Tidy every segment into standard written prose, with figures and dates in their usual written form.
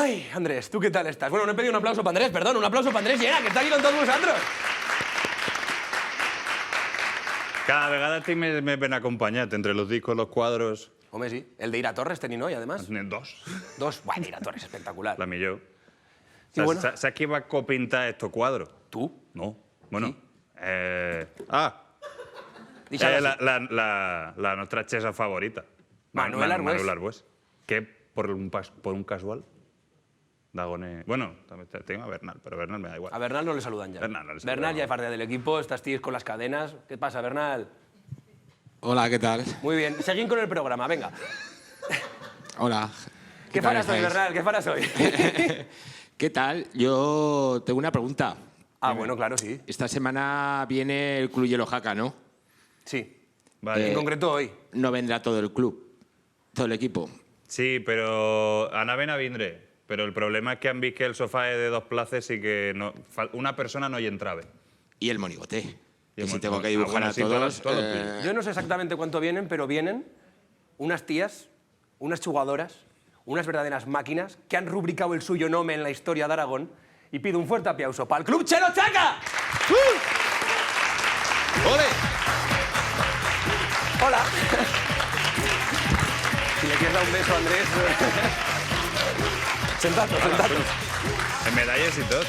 Ay, Andrés, ¿tú qué tal estás? Bueno, no he pedido un aplauso para Andrés, perdón, un aplauso para Andrés Llena, que está aquí con todos vosotros. Cada vegada me ven acompañat entre los discos, los quadros. Home, sí. El de Ira Torres tenim, no? I, además. N'hi dos. Dos. Bueno, Ira Torres, espectacular. La millor. I bueno. ¿Sabes quién va a copintar estos cuadros? ¿Tú? No. Bueno. Sí. La nuestra chesa favorita. Manuel Arbués. Manuel Arbués. Que por un casual Dagone... Bueno, tengo a Bernal, pero Bernal me da igual. A Bernal no le saludan ya. Bernal no le saludan. Bernal ya es parte del equipo, estás tíos con las cadenas. ¿Qué pasa, Bernal? Hola, ¿qué tal? Muy bien, seguim con el programa, venga. Hola. ¿Qué tal faràs hoy, estáis? Bernal? ¿Qué faràs hoy? ¿Qué tal? Yo tengo una pregunta. Ah, bueno, claro, sí. Esta semana viene el Club Hielo Jaca, ¿no? Sí. Vale. En concreto hoy. No vendrá todo el club, todo el equipo. Sí, pero anaven a vindre. Pero el problema es que han visto que el sofá es de 2 places y que no, una persona no hi entrava. Y el monigote. Y el Que si mon- tengo que ah, dibujar bueno, a sí, todos... todo lo pillo. Yo no sé exactamente cuánto vienen, pero vienen unas tías, unas jugadoras, unas verdaderas máquinas que han rubricado el suyo nombre en la historia de Aragón y pido un fuerte aplauso para el Club Chelo Chaca. ¡Ole! Hola. Si le quieres dar un beso a Andrés... Sentados. En medalles i tot.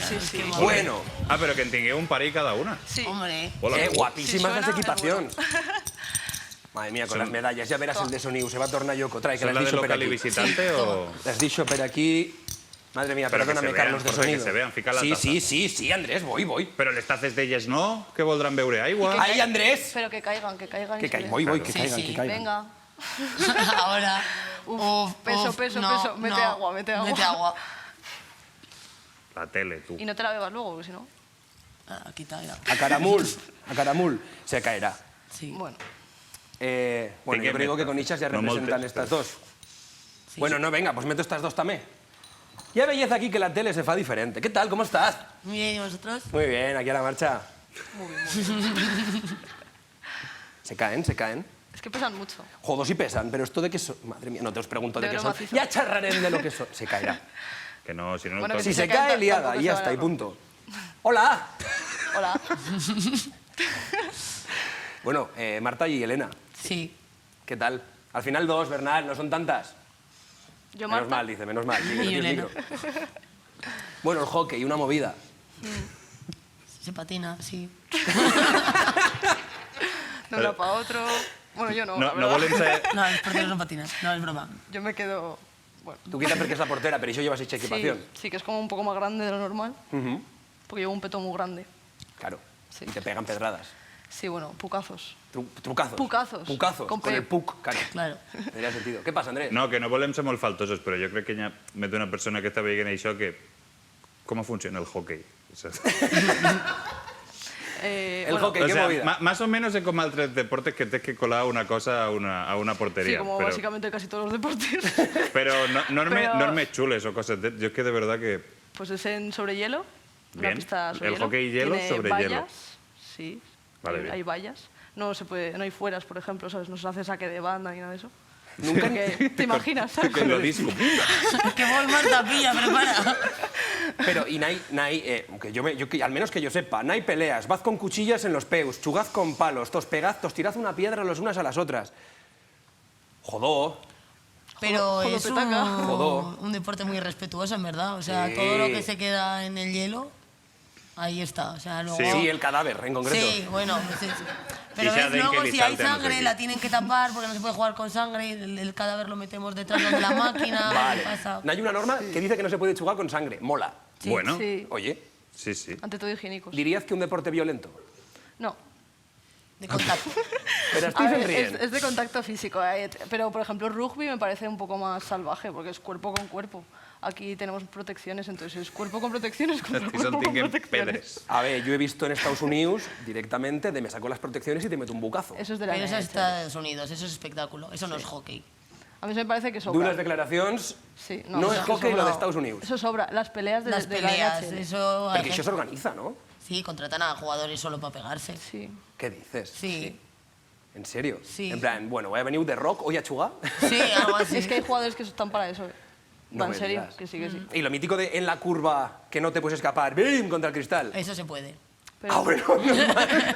Sí, sí. Bueno, Però que en tingueu un parell cada una. Sí. Hombre. Hola. guapísimas Si las suena, equipaciones. Madre mía, con las medallas, ya verás el de sonido, se va a tornar yoco. Trae, que ¿Son las la de dicho per local y aquí. visitante o...? Las dicho per aquí... Madre mía, Pero que perdóname, se vean, Carlos, de porque que sonido. se vean, fica la sí, taza. sí, Andrés, voy. Però les taces d'elles no, que voldran beure aigua. Ahí, Andrés. Pero que caigan. Que y caigan, se voy, den. que Sí, caigan, sí. que caigan. Venga. Ahora. Uf, peso, uf, peso, no, peso. Mete no. agua, mete agua. Mete agua. La tele, tú. Y no te la bebas luego, porque si no... Aquí está, mira. A Caramul, se caerá. Sí. Bueno. Bueno, yo creo que con Ichas ya No representan moltes, estas dos. Bueno, no, venga, pues meto estas dos también. Ya veis aquí que la tele se fa diferente. ¿Qué tal? ¿Cómo estás? Muy bien, ¿y vosotros? Muy bien, aquí a la marcha. Muy bien. Se caen. Es que pesan mucho. Jodos y pesan, pero esto de qué son... Madre mía, no te os pregunto de De qué broma, son. Fizo. Ya charraremos de lo que son. Se caerá. Que no, si no... Bueno, no que Si se se cae, cae, liada, tampoco y se ya va a está, y dar. punto. ¡Hola! Hola. Bueno, Marta y Elena, Sí. ¿qué tal? Al final dos, Bernal, no son tantas. Yo, Menos Marta. mal, dice, menos mal. Sí, que Y no tiene Elena. micro. Bueno, el hockey, una movida. Se patina, sí. De un lado para otro. Bueno, yo no. No, la no verdad. volem ser... No, los porteros no patinan. No, es broma. Yo me quedo... Bueno. Tú quita porque es la portera, pero eso llevas hecha equipación. Sí, que es como un poco más grande de lo normal. Ujú. Porque llevo un peto muy grande. Claro. Sí. Y te pegan pedradas. Sí, bueno, pucazos. Trucazos. Pucazos. Pucazos. Con Con P. el puc, claro. Claro. Tendría sentido. ¿Qué pasa, Andrés? No, que no volem ser molt faltosos, però jo crec que hi ha més d'una persona que està veient això que... Com funciona el hockey? O sea, El bueno, hockey, ¿qué movida? más o menos es como otros deportes que tienes que colar una cosa a una Sí, portería. como pero, básicamente casi todos los deportes. pero Pero- normes chules o cosas de... Yo es que de verdad que... Pues es en sobre hielo. Bien. Una pista sobre El hielo. hockey hielo Tiene sobre vallas, hielo. Sí. Vale, hay, bien. hay vallas. No se puede, no hay fueras, por ejemplo, ¿sabes? No se hace saque de banda ni nada de eso. Nunca Porque, ¿te imaginas? ¿sabes? Que lo disco. Que vol Marta pilla, prepara. Pero, y al menos que yo sepa, no hay peleas, vas con cuchillas en los peus, chugaz con palos, tos pegaz, tos tirad una piedra los unas a las otras. Jodó. Pero es Jodopetaca. Jodó. un deporte muy respetuoso, en verdad. O sea, Sí. todo lo que se queda en el hielo, ahí está. O sea, luego... Sí, el cadáver, en concreto. Sí, bueno, sí. Pero Y se ves, hacen luego que si hay salten, no sé sangre qué. la tienen que tapar porque no se puede jugar con sangre, el cadáver lo metemos detrás de la máquina, Vale. ¿qué pasa? No hay una norma que dice que no se puede chugar con sangre. Mola. Sí, Bueno, Sí, Oye, sí, sí. ante todo higiénicos. ¿dirías que un deporte violento? No. de contacto. Pero A estoy ver, sonriendo. es de contacto físico, pero por ejemplo rugby me parece un poco más salvaje porque es cuerpo con cuerpo. Aquí tenemos protecciones, entonces es cuerpo con protecciones contra Aquí cuerpo son con tinguen protecciones. pedres. A ver, yo he visto en Estados Unidos directamente de me saco las protecciones y te meto un bucazo. Eso es de la Pero eso es leche. Estados Unidos, eso es espectáculo, eso no es hockey. A mí se me parece que De sobra. unas declaraciones, Sí, no es eso hockey lo sobra. de Estados Unidos. Eso sobra. Las peleas de, Las de la peleas, NHL. eso... hay Porque eso gente- se organiza, ¿no? Sí, contratan a jugadores solo para pegarse. Sí. ¿Qué dices? Sí, ¿En serio? Sí. En plan, bueno, voy a venir de rock hoy a chugar. sí, algo así. Es que hay jugadores que están para eso. No Va en me serio, digas. que sí, que sí. Y lo mítico de en la curva que no te puedes escapar, ¡bim! Contra el cristal. Eso se puede. Pero- Ah, bueno.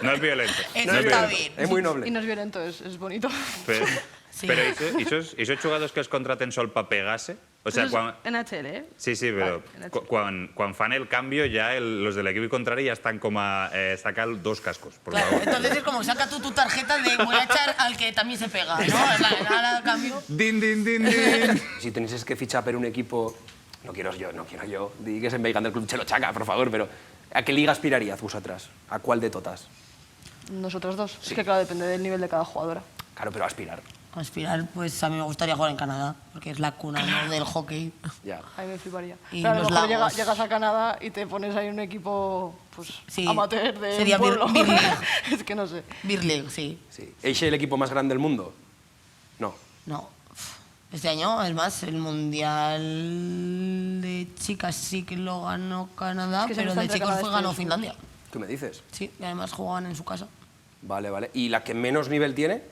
No es violento. Eso no es está violento. bien. Es muy Y noble. no es violento, es bonito. Pero, Sí. pero ¿y esos jugadors que es contraten sol para pegarse? O sea, Eso quan... es NHL, ¿eh? Sí, sí, pero Vale, quan fan el cambio ya los del equipo contrario ya están como a sacar 2 cascos, por Claro, favor. entonces es como saca tú tu tarjeta de voy a echar al que también se pega, ¿no? Ahora cambio. Din, din, din, din. Si tenéis que fichar per un equipo, no quiero yo, di que se me del club Chelo Chaca, por favor, pero ¿a qué liga aspirarías vosotras? ¿A cuál de todas? Nosotros dos. Es que claro, depende del nivel de cada jugadora. Claro, pero aspirar. Aspirar, pues a mí me gustaría jugar en Canadá, porque es la cuna, ¿no?, del hockey. Ya. A mí me fliparía. Y Pero a lo los mejor lagos. llegas a Canadá y te pones ahí un equipo pues, Sí, amateur de sería un pueblo. Beer League. Es que no sé. Beer League, sí. Sí. ¿Es el equipo más grande del mundo? No. No. Este año, es más, el Mundial de chicas sí que lo ganó Canadá, Es que se pero está de entre chicos Canadá y fue ganó Estados Finlandia. ¿Qué me dices? Sí, y además jugaban en su casa. Vale, vale. ¿Y la que menos nivel tiene?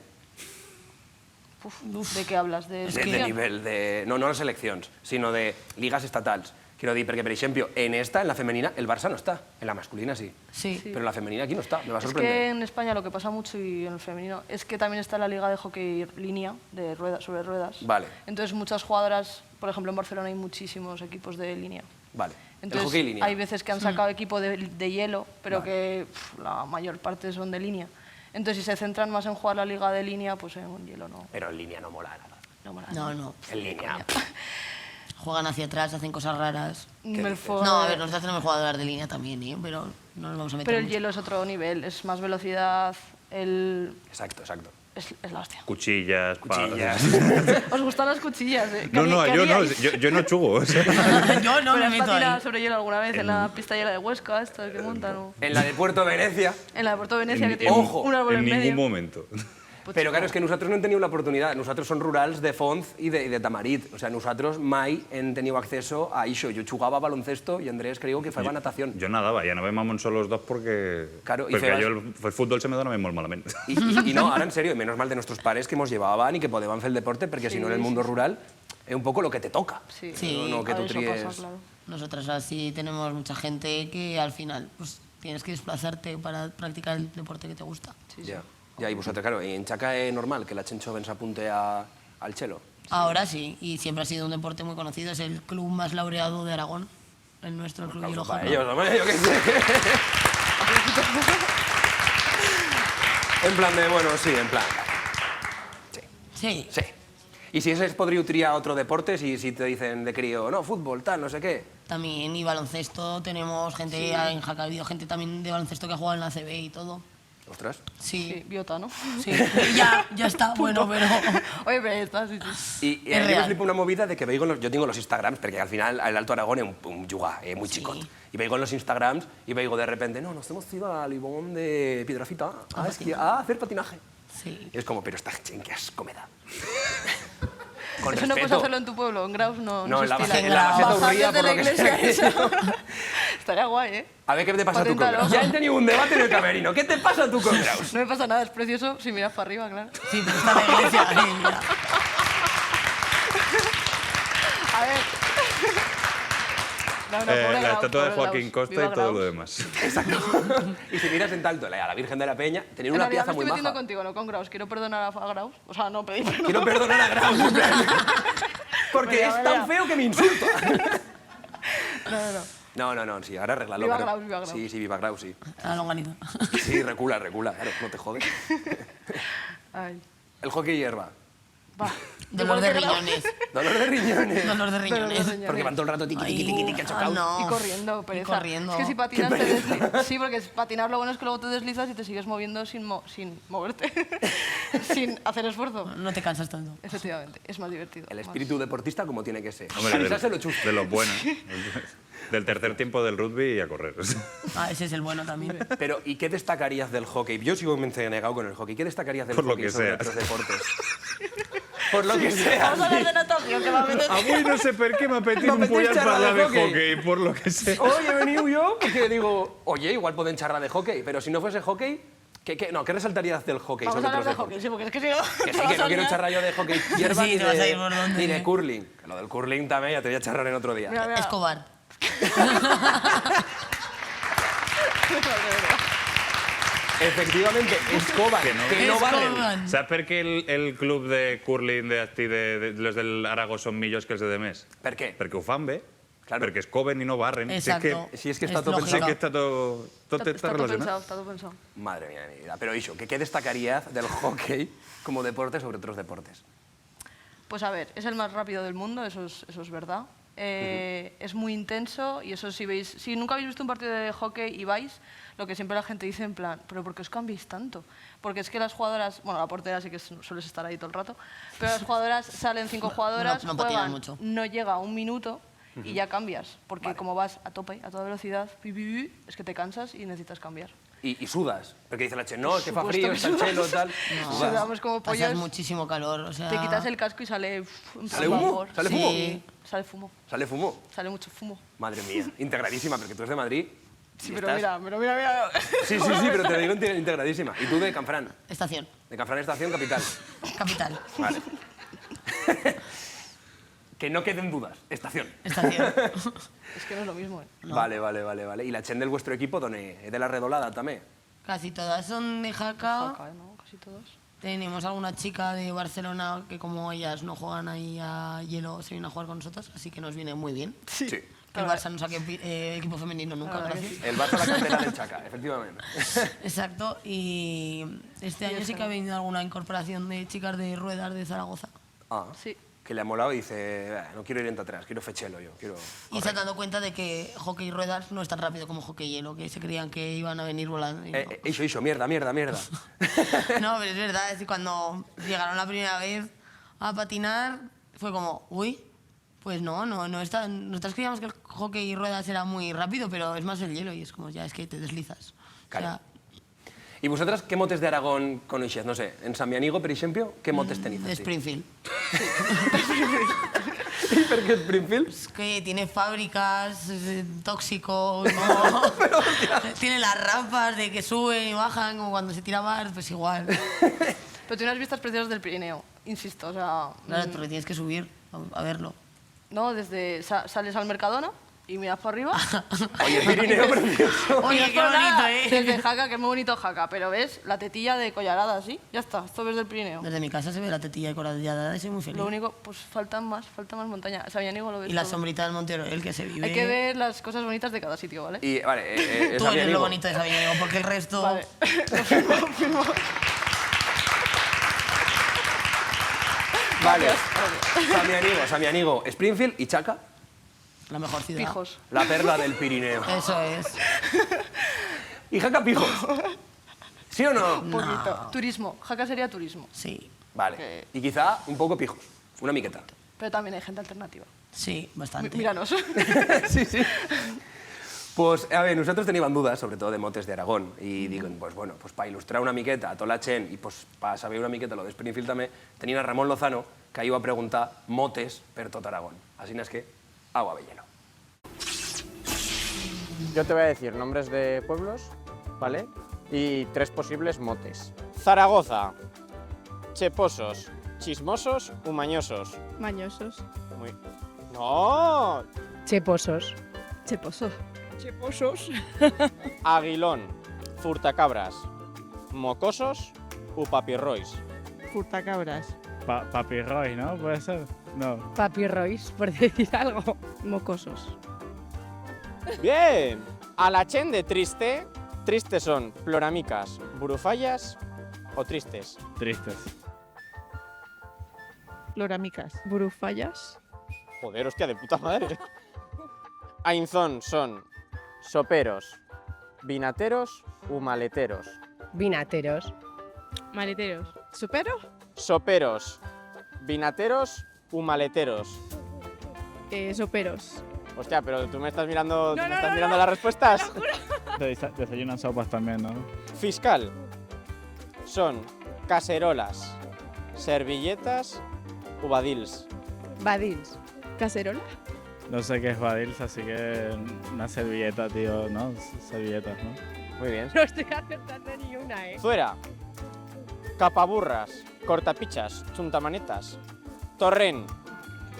Uf, ¿de qué hablas? ¿De De selección? nivel de... No las seleccions, sino de ligas estatals. Quiero decir, porque, por ejemplo, en la femenina, el Barça no está. En la masculina sí. Sí. Pero en la femenina aquí no está. Me va a Es sorprender. que en España lo que pasa mucho y en el femenino es que también está la liga de hockey línea, de sobre ruedas. Vale. Entonces muchas jugadoras, por ejemplo en Barcelona hay muchísimos equipos de línea. Vale. Entonces el hockey línea. hay veces que han sacado equipo de hielo, pero Vale. que la mayor parte son de línea. Entonces si se centran más en jugar la liga de línea, pues en hielo no. Pero en línea no mola nada. No, mola. No. En línea. Juegan hacia atrás, hacen cosas raras. Me dices? fue- No, a ver, nosotros tenemos jugadoras de línea también, ¿eh? Pero no nos vamos a meter Pero el mucho. hielo es otro nivel, es más velocidad, Exacto. es la hostia. Cuchillas, Cuchillas. ¿Os gustan las cuchillas? ¿Eh? No, no, ¿Qué yo no, haríais? yo no chugo. O sea. Yo no ¿Pero me has meto patinado ahí. sobre hielo alguna vez en la pista hiela de Huesca, esta que montan? O... En la de Puerto Venecia. En la de Puerto Venecia, que En- tiene ojo, un árbol en en ningún medio. momento. Pues Pero claro, es que nosotros no hem tenido la oportunidad. Nosotros son rurals de Fonz y de Tamarit. O sea, nosotros mai hem tenido acceso a això. Yo jugaba a baloncesto y Andrés creo que fue natación. Yo nadaba, ya no me mamón solo los dos porque... Claro, y porque febas- yo el fútbol se me dona muy malamente. Y no, ahora en serio, y menos mal de nuestros pares que nos llevaban y que podían hacer el deporte, porque si no en el mundo rural es un poco lo que te toca. Sí, Sí. No que a tú eso tries... pasa, claro. Nosotras así tenemos mucha gente que al final pues tienes que desplazarte para practicar el deporte que te gusta. Ya, y vosotros, claro, y en Chaca es normal que la Chen Joven se apunte al chelo. Ahora sí, y siempre ha sido un deporte muy conocido. Es el club más laureado de Aragón, el nuestro, el Club Hielo Para Hockey. ellos, hombre, yo qué sé. En plan de, bueno, sí, en plan. Sí, Sí. Y si ese podría triar otro deporte, si te dicen de crío, no, fútbol, tal, no sé qué. también, y baloncesto, tenemos gente en Jaca, ha habido gente también de baloncesto que ha jugado en la CB y todo. Ostras. Sí, Sí, biota, ¿no? sí. Ya está, bueno, pero... Oye, pero está, sí, sí. Y Es a mí me real. flipa una movida de que veigo yo tengo los Instagrams, porque al final el Alto Aragón es un yuga, muy Sí. chicot. Y veigo en los Instagrams y veigo de repente, no, nos hemos ido a Libón de Piedrafita a hacer patinaje. Sí. Y es como, pero esta gente que asco me da. Con Eso no puedes respeto. hacerlo en tu pueblo, en Graus no, No, se en la estila. en la Bajar Baseta Bajar Urría, desde por la lo que iglesia, sea. eso. Estaría guay, ¿eh? A ver qué te pasa tú con Paténtalo. Graus. Ya he tenido un debate en el camerino. ¿Qué te pasa tú con Graus? No me pasa nada, es precioso si miras para arriba, claro. Sí, pero está la iglesia ahí, mira. A ver. No, pobre La Graus, estatua de pobre Joaquín Graus. Costa Viva y todo Graus. lo demás. Exacto. Y si miras en tanto a la Virgen de la Peña, tener En una realidad pieza me muy estoy metiendo maja. contigo, no con Graus. Quiero perdonar a Graus. O sea, no pedir perdón. Quiero perdonar a Graus. en plan. Porque Venga, es venga. tan feo que me insulta. No. No, sí, ahora arréglalo. Viva pero- Graus, viva Graus. Sí, viva Graus, sí. A la longaniza. Sí, recula, claro, no te jodes. Ay, El hockey hierba. va. Dolor de Igual que Graus. riñones. Dolor de riñones. Dolor de Dolor de riñones. riñones. Porque van todo el rato tiqui, tiqui, tiqui, tiqui, Ay, chocado. no. Y corriendo, pereza. corriendo. Es que si patinas te deslizas. Sí, porque patinar lo bueno es que luego te deslizas y te sigues moviendo sin moverte. Sin hacer esfuerzo. No te cansas tanto. Efectivamente, es más divertido. El más. espíritu deportista como tiene que ser. Hombre, Avisarse lo chusto. de los buenos. Del tercer tiempo del rugby y a correr. Ah, ese es el bueno también. Pero, ¿y qué destacarías del hockey? Yo sigo negado con el hockey. ¿Qué destacarías del Por lo hockey que sobre sea. otros deportes? Por lo que sea. Vamos a hablar de natación, que va a meter... Avui no sé per què m'ha petit un M'apeteix pollar xerrar parlar de de hockey. hockey, por lo que sé. Hoy he venido yo porque digo, oye, igual pueden charlar de hockey, pero si no fuese hockey, ¿Qué resaltarías del hockey Vamos a sobre hablar otros de hockey, deportes? sí, porque es que si no... Que sí, que no quiero echar rayo de hockey hierba Sí, ni, te vas a ir por dónde. ni de curling. Que lo del curling también ya te voy a charrar en otro día. Mira, mira. Escobar. Efectivamente, Escobar, que no barren. Escobar. Saps per què el club de curling de los del Aragó són millors que els de més? Per què? Perquè ho fan bé. Claro. Perquè es coven i no barren. Exacto. si es que está Es todo lógica. Sí que està tot Está todo relacionat. pensado, está todo pensado. Madre mía de mi vida. Pero, Isho, ¿qué destacarías del hockey como deporte sobre otros deportes? Pues a ver, es el más rápido del mundo, eso es verdad. Es muy intenso y eso si nunca habéis visto un partido de hockey y vais, lo que siempre la gente dice en plan, ¿pero por qué os cambiáis tanto? Porque es que las jugadoras, bueno, la portera sí que sueles estar ahí todo el rato, pero las jugadoras salen 5 jugadoras, no patinan juegan, mucho. no llega a un minuto y ya cambias, porque como vas a tope, a toda velocidad, es que te cansas y necesitas cambiar. Y sudas. Porque dice la Che, no, es que fa Supuesto frío, que está el chelo, tal. No. Sudas. Sudamos como Pasas pollos, muchísimo calor, o sea... te quitas el casco y sale... ¿Sale humo? ¿Sale humo? Sí, sale fumo, Sale fumo. sale mucho fumo. Madre mía, integradísima, porque tú eres de Madrid. Sí, y pero estás- mira. Sí, pero te digo integradísima. Y tú de Canfrán. Estación. De Canfrán Estación, capital. Capital. Vale. Que no queden dudas. Estación. Estación. Es que no es lo mismo, ¿eh? No. Vale. ¿Y la Chen del vuestro equipo, ¿dónde? ¿Es de la Redolada también? Casi todas son de Jaca. Jaca, ¿no? Casi todos. Tenemos alguna chica de Barcelona que como ellas no juegan ahí a hielo, se vienen a jugar con nosotros, así que nos viene muy bien. Sí. Que el Barça no saque equipo femenino nunca, La verdad que gracias. El Barça la cantera del Chaca, efectivamente. Exacto, y este año sí que ha venido alguna incorporación de chicas de ruedas de Zaragoza. Ah, Sí. que le ha molado y dice, no quiero ir en atrás, quiero fechelo yo, quiero... Y se han dado cuenta de que hockey y ruedas no es tan rápido como hockey hielo, que se creían que iban a venir volando. y no. Isho, mierda. No, pero es verdad, es que cuando llegaron la primera vez a patinar fue como, uy, pues no está, nosotros creíamos que el hockey y ruedas era muy rápido, pero es más el hielo y es como, ya es que te deslizas. Claro. ¿Y vosotras qué motes de Aragón conocéis? No sé, en San Mianigo, por ejemplo, ¿qué motes tenéis? De Springfield. ¿Y por qué Springfield? Es que tiene fábricas, es tóxico, ¿no? Tiene las rampas de que suben y bajan, como cuando se tira bar, pues igual. Pero tiene unas vistas preciosas del Pirineo, insisto, o sea... Claro, porque tienes que subir a verlo. No, desde... sales al Mercadona y miras por arriba. Oye, Pirineo precioso. Oye, Miras qué por nada, bonito, Desde Jaca, que es muy bonito Jaca, pero ves la tetilla de Collarada, así, ya está, esto ves del Pirineo. Desde mi casa se ve la tetilla de corallada y soy muy feliz. Lo único, pues falta más montaña. Sabíanigo lo ves Y la todo. sombrita del Monte Oroel que se vive. Hay que ver las cosas bonitas de cada sitio, ¿vale? Y, vale, Tú eres lo bonito de Sabiniego, porque el resto... Vale. Vale, Samianigo, Springfield y Chaca, La mejor ciudad. Pijos. la perla del Pirineo. Eso es. ¿Y Jaca Pijos? ¿Sí o no? Un poquito. Turismo. Jaca sería turismo. Sí, Vale. Y quizá un poco pijos, una miqueta. Pero también hay gente alternativa. sí, bastante. Míranos. Sí. Pues, a ver, nosotros teníamos dudas, sobre todo de motes de Aragón, y digo, pues bueno, pues para ilustrar una miqueta a toda la Chen y pues para saber una miqueta lo de Springfield también, tenía a Ramón Lozano, que iba a preguntar motes per tot Aragón. Así es que, agua bellelo. Yo te voy a decir nombres de pueblos, ¿vale? Y 3 posibles motes. Zaragoza, cheposos, chismosos, mañosos. Mañosos. Muy... ¡No! Cheposos. Cheposos. Cheposos. Aguilón, furtacabras, mocosos, papirrois. Furtacabras. Papirroy, ¿no? ¿Puede ser? No. Papi Royce, por decir algo. Mocosos. Bien. A la chen de triste, tristes son ploramicas, burufallas o tristes. Tristes. Loramicas. Burufallas. Joder, hostia, de puta madre. Ainzón son soperos, vinateros u maleteros. Vinateros. Maleteros. ¿Supero? Soperos, vinateros u maleteros. Soperos. Hostia, pero tú me estás mirando, No, ¿me no, estás no, mirando no. las respuestas. Desayunan sopas también, ¿no? Fiscal. Son cacerolas, servilletas u badils. Badils. Cacerola. No sé qué es Badils, así que una servilleta, tío, ¿no? Servilletas, ¿no? Muy bien. No estoy acertando ni una, ¿eh? Zuera, capaburras, cortapichas, chuntamanetas, torrent,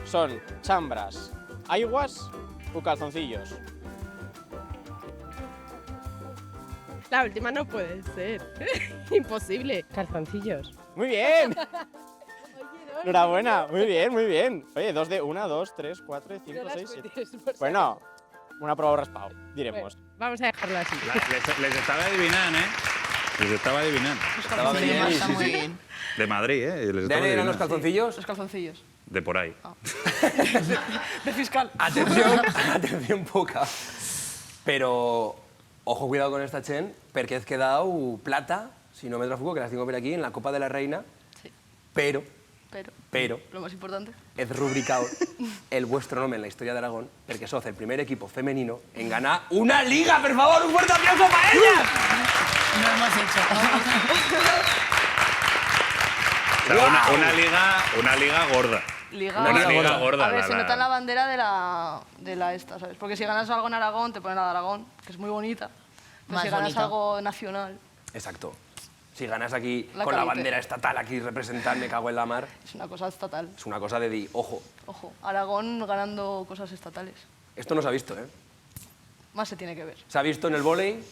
son chambras, aiguas o calzoncillos. La última no puede ser. Imposible. Calzoncillos. Muy bien. Enhorabuena, muy bien, muy bien. Oye, 2 de 1, 2, 3, 4, 5, 6, 7. Bueno, una prueba raspado, diremos. Vamos a dejarlo así. Les estaba adivinando, ¿eh? Les estaba adivinando. Estaba Sí, bien, está sí, muy sí. bien. De Madrid, ¿eh? Les ¿De estaba dónde eran los adivinando. calzoncillos? Los calzoncillos. De por ahí. De fiscal. Atención, atención poca. Pero, ojo, cuidado con esta Chen, perquè has quedado plata, si no me trafugo, que las tengo por aquí, en la Copa de la Reina, Sí. pero Pero, lo más importante. he rubricado el vuestro nombre en la historia de Aragón, porque sos el primer equipo femenino en ganar una liga, por favor, un fuerte aplauso para ellas. No lo hemos hecho. O sea, una liga gorda. Liga. Una liga gorda. A ver, se nota en la bandera de la esta, ¿sabes? Porque si ganas algo en Aragón, te ponen la de Aragón, que es muy bonita. Pero Más si ganas bonita. algo nacional, Exacto. Si ganas aquí La con la calite. bandera estatal aquí representando, me cago en la mar, es una cosa estatal. es una cosa de ojo, Ojo, Aragón ganando cosas estatales. esto no se ha visto, ¿eh? Más se tiene que ver. Se ha visto en el vóley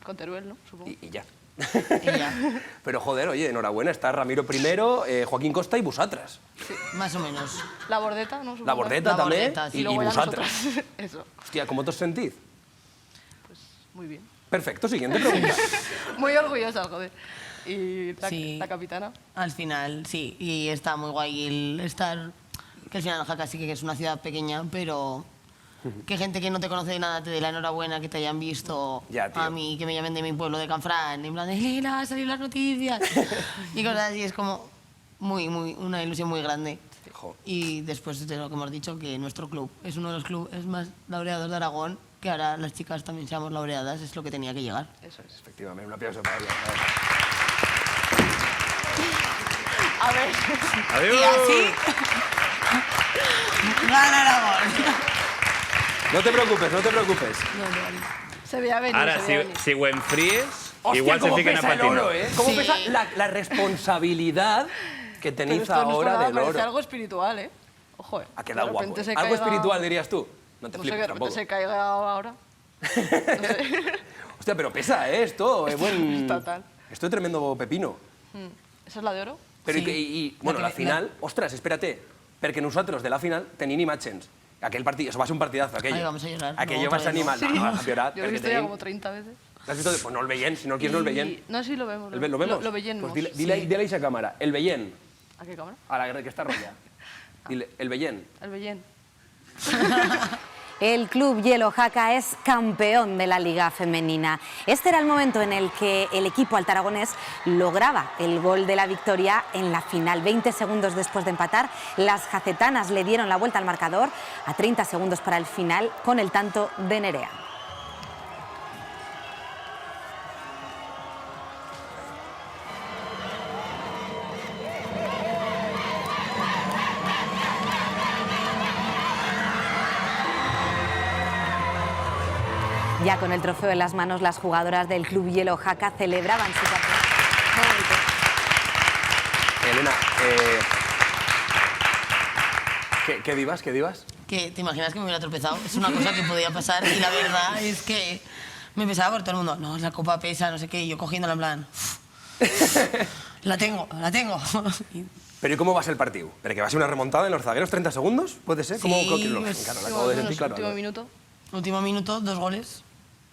Con Teruel, ¿no? Supongo. y ya. Y ya, Pero joder, oye, enhorabuena, está Ramiro I, Joaquín Costa y vosotras. más o menos. La bordeta, ¿no? Supongo. La bordeta La también Bordeta, sí. y luego ya vosotras. nosotras. Eso, Hostia, ¿cómo te os sentís? pues muy bien. Perfecto, siguiente pregunta. Muy orgullosa, joder. Y Sí. la capitana. Al final, sí. Y está muy guay el estar... Que al final Jaca sí que es una ciudad pequeña, pero... Que gente que no te conoce de nada te dé la enhorabuena, que te hayan visto Ya, tío. a mí, que me llamen de mi pueblo, de Canfrán, en plan de Elena, salir las noticias. Y cosas así, es como una ilusión muy grande. Jo. Y después de lo que hemos dicho, que nuestro club es uno de los clubes más laureados de Aragón, que ahora las chicas también seamos laureadas, es lo que tenía que llegar. Eso es. Efectivamente, un aplauso para ellas. A ver, ¡Adiós! Y así... ¡Gana Aragón! No te preocupes, no te preocupes. se veía venir. Ahora, se veía venir. si ho enfries, Hostia, igual se cómo fiquen a pesa el patinar. oro, ¿eh? ¿Cómo Sí. pesa la responsabilidad que Pero tenéis esto no es por ahora nada, del parece oro? algo espiritual, ¿eh? Ojo, Ha quedado de guapo. repente ¿eh? se Algo caiga- espiritual, dirías tú. No te No sé, que flipes de repente tampoco. se caiga ahora. No sé. Hostia, pero pesa, ¿eh? Esto es buen... Total. Esto es tremendo pepino. ¿Esa es la de oro? Pero Sí. bueno, La la que- final... Ostras, espérate. Perquè nosaltres de la final tenim imatges. Aquell partit, eso va a ser un partidazo, aquello. Ay, vamos a llorar. Aquello No, va a otra ser vez animal. no. No, vas a llorar. Yo lo he perquè visto ya tenim- como 30 veces. ¿Has visto? Pues no el veient, si no el quieres no el veient. No, sí, lo vemos. ¿Lo vemos? Lo veient. Pues dile a esa cámara, el veient, ¿A qué cámara? a la que está roja. Dile, el veient. El veient. El Club Hielo Jaca es campeón de la Liga Femenina. Este era el momento en el que el equipo altaragonés lograba el gol de la victoria en la final. 20 segundos después de empatar, las jacetanas le dieron la vuelta al marcador a 30 segundos para el final con el tanto de Nerea. Ya con el trofeo en las manos, las jugadoras del Club Hielo Jaca celebraban su campeonato. Elena, ¿qué divas? ¿Qué divas? Que te imaginas que me hubiera tropezado. Es una cosa que podía pasar y la verdad es que me pesaba por todo el mundo. No, la copa pesa, no sé qué. Y yo cogiéndola en plan... La tengo. Y- Pero ¿y cómo va a ser el partido? ¿Pero que va a ser una remontada en los zagueros 30 segundos? ¿Puede ser? ¿Cómo, Sí, pues, claro, lo acabo de sentir, claro. Último minuto. Último minuto, 2 goles.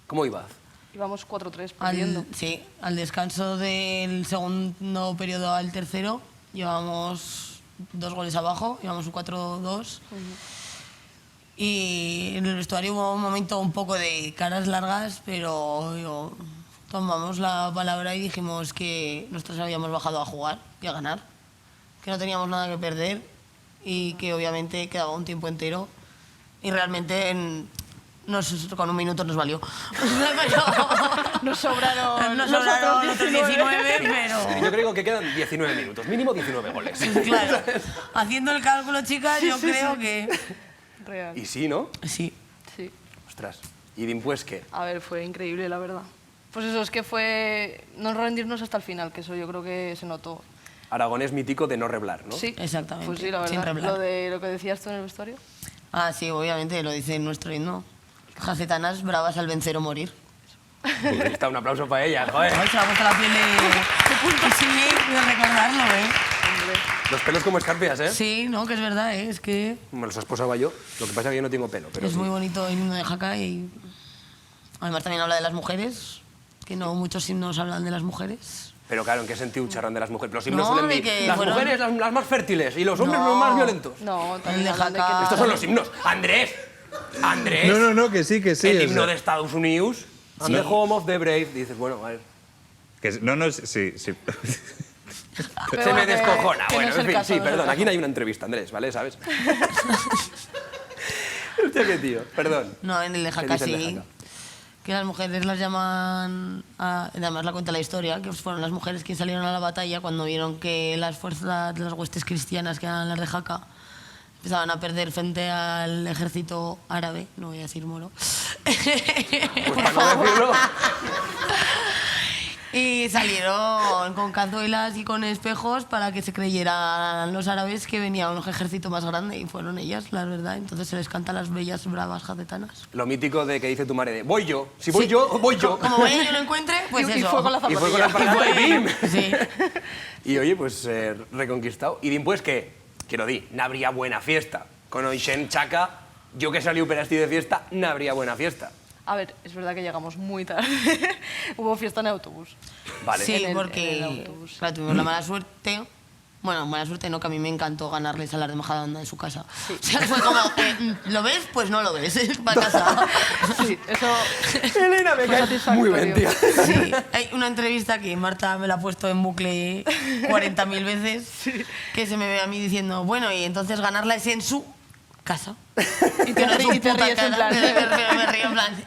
¿Cómo ibas? Íbamos 4-3 perdiendo. Sí, al descanso del segundo periodo al tercero llevábamos 2 goles abajo, llevamos un 4-2. Y en el vestuario hubo un momento un poco de caras largas, pero tomamos la palabra y dijimos que nosotros habíamos bajado a jugar y a ganar, que no teníamos nada que perder y que obviamente quedaba un tiempo entero y realmente con un minuto nos valió. Nos sobraron. Nos sobraron otros 19, pero... Yo creo que quedan 19 minutos, mínimo 19 goles. Claro, haciendo el cálculo, chicas, yo creo que... Real. Y sí, ¿no? Sí. Sí. Ostras. ¿Y después qué? A ver, fue increíble, la verdad. Pues eso, es que fue no rendirnos hasta el final, que eso yo creo que se notó. Aragonés mítico de no reblar, ¿no? Sí, Exactamente. Pues sí, la sin verdad. reblar. Lo que decías tú en el vestuario. Ah, sí, obviamente, lo dice nuestro himno. Jacetanas bravas al vencer o morir. Pues ahí está, un aplauso para ella, joder. Ay, se me ha puesto la piel de... Sí, de recordarlo, ¿eh? Los pelos como escarpias, ¿eh? Sí, no, que es verdad, ¿eh? Es que Me los has posado yo. Lo que pasa es que yo no tengo pelo, pero es sí. muy bonito el himno de Jaca y... Además también habla de las mujeres, que no muchos himnos hablan de las mujeres. Pero claro, ¿en qué sentido charran de las mujeres? Los himnos No, suelen de decir, que las fueron- mujeres las más fértiles y los hombres No. los más violentos. No, El también de hablan de Jaca. que... Estos son los himnos. ¡Andrés! ¡Andrés! No, que sí, que sí. El o himno sea, de Estados Unidos. I'm the home of the brave. Dices, bueno, a ver. no, sí. Pero Se me que- descojona. que no Bueno, es en el fin, caso, sí, no es el perdón. caso. Aquí no hay una entrevista, Andrés, ¿vale? ¿Sabes? Hostia, qué tío. Perdón. No, en el de ¿Qué Jaca dice el de sí. Jaca? Que las mujeres las llaman... además la cuenta la historia, que fueron las mujeres que salieron a la batalla cuando vieron que las fuerzas de las huestes cristianas, que eran las de Jaca, empezaban a perder frente al ejército árabe, no voy a decir moro. Pues para no decirlo. Y salieron con cazuelas y con espejos para que se creyeran los árabes que venía un ejército más grande, y fueron ellas, la verdad. Entonces se les canta a las bellas bravas jacetanas. Lo mítico de que dice tu madre de, voy yo. Si voy Sí. yo, voy yo. Como vaya y yo lo encuentre, pues y eso. fue con la Y fue con la zapatilla. parada y ¡bim! Sí. Y oye, pues reconquistado. Y dimpués que, quiero dir, no habría buena fiesta. Con Oixen Chaca, yo que salí per así de fiesta, no habría buena fiesta. A ver, es verdad que llegamos muy tarde. Hubo fiesta en autobús. Vale. Sí, En el porque autobús. claro, tuvimos la mala suerte. Bueno, mala suerte no, que a mí me encantó ganarles a las de Majadahonda en su casa. O sea, fue como, ¿lo ves? Pues no lo ves, para casa. Sí, eso... Elena, me Fue caes muy bien, tía. satisfactorio. Sí, hay una entrevista que Marta me la ha puesto en bucle 40.000 veces, que se me ve a mí diciendo, bueno, y entonces ganarla es en su casa. Y te, No es su y te puta ríes en cara. plan... Me río en plan,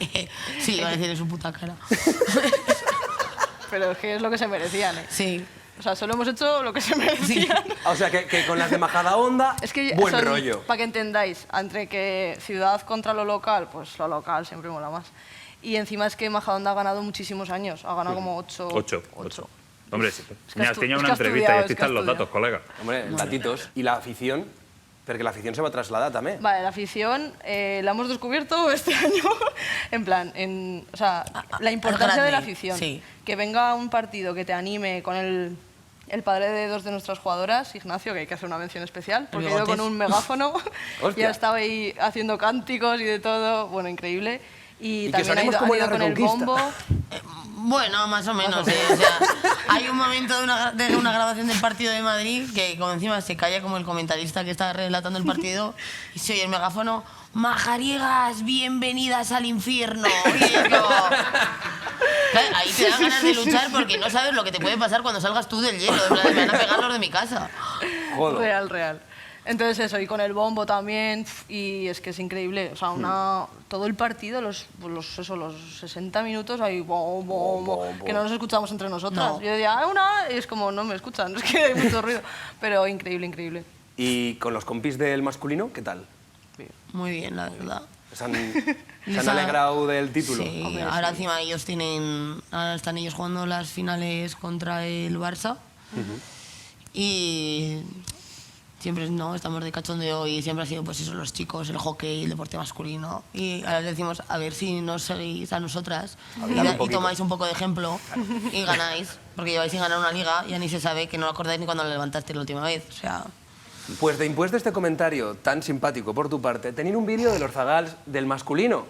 sí, iba a decir en su puta cara. Pero es que es lo que se merecían, ¿eh? Sí. O sea, solo hemos hecho lo que se merecían. O sea, que con las de Majadahonda, Es que buen son, rollo. para que entendáis, entre que ciudad contra lo local, pues lo local siempre mola más. Y encima es que Majadahonda ha ganado muchísimos años, ha ganado como 8. 8. Hombre, sí. que Mira, has tenía es una que has entrevista y estudiado, aquí es que están has los datos, estudiado. colega. Hombre, datitos. Y la afición, porque la afición se va a trasladar también. Vale, la afición la hemos descubierto este año, en plan, o sea, la importancia de la grande, afición. sí. Que venga un partido que te anime con el padre de dos de nuestras jugadoras, Ignacio, que hay que hacer una mención especial, porque ha ido bigotes. con un megáfono y Hostia. ha estado ahí haciendo cánticos y de todo, bueno, increíble. Y, que también ha sonemos ido, como ha en ido la con el Reconquista. bombo. Bueno, más o menos, sí. O sea, hay un momento de una grabación del partido de Madrid que como encima se calla como el comentarista que está relatando el partido y se oye el megáfono, majariegas, bienvenidas al infierno. Y es como... Claro, ahí te dan ganas de luchar porque no sabes lo que te puede pasar cuando salgas tú del hielo. En plan, me van a pegar los de mi casa. Joder. Real, real. Entonces eso, y con el bombo también, y es que es increíble, o sea, todo el partido, los 60 minutos, ahí, que no nos escuchamos entre nosotras. No. Yo decía, y es como, no me escuchan, es que hay mucho ruido, pero increíble, increíble. Y con los compis del masculino, ¿qué tal? Muy bien, la verdad. ¿Se han Les ha- alegrado del título? Sí, Hombre, ahora sí. encima ellos ahora están ellos jugando las finales contra el Barça. Y siempre no, estamos de cachondeo y siempre ha sido pues eso, los chicos, el hockey, el deporte masculino. Y ahora les decimos, a ver si nos seguís a nosotras y tomáis un poco de ejemplo y ganáis, porque lleváis sin ganar una liga, ya ni se sabe, que no acordáis ni cuando la levantaste la última vez. O sea, Pues de impuesto este comentario tan simpático por tu parte, tener un vídeo de los zagals del masculino.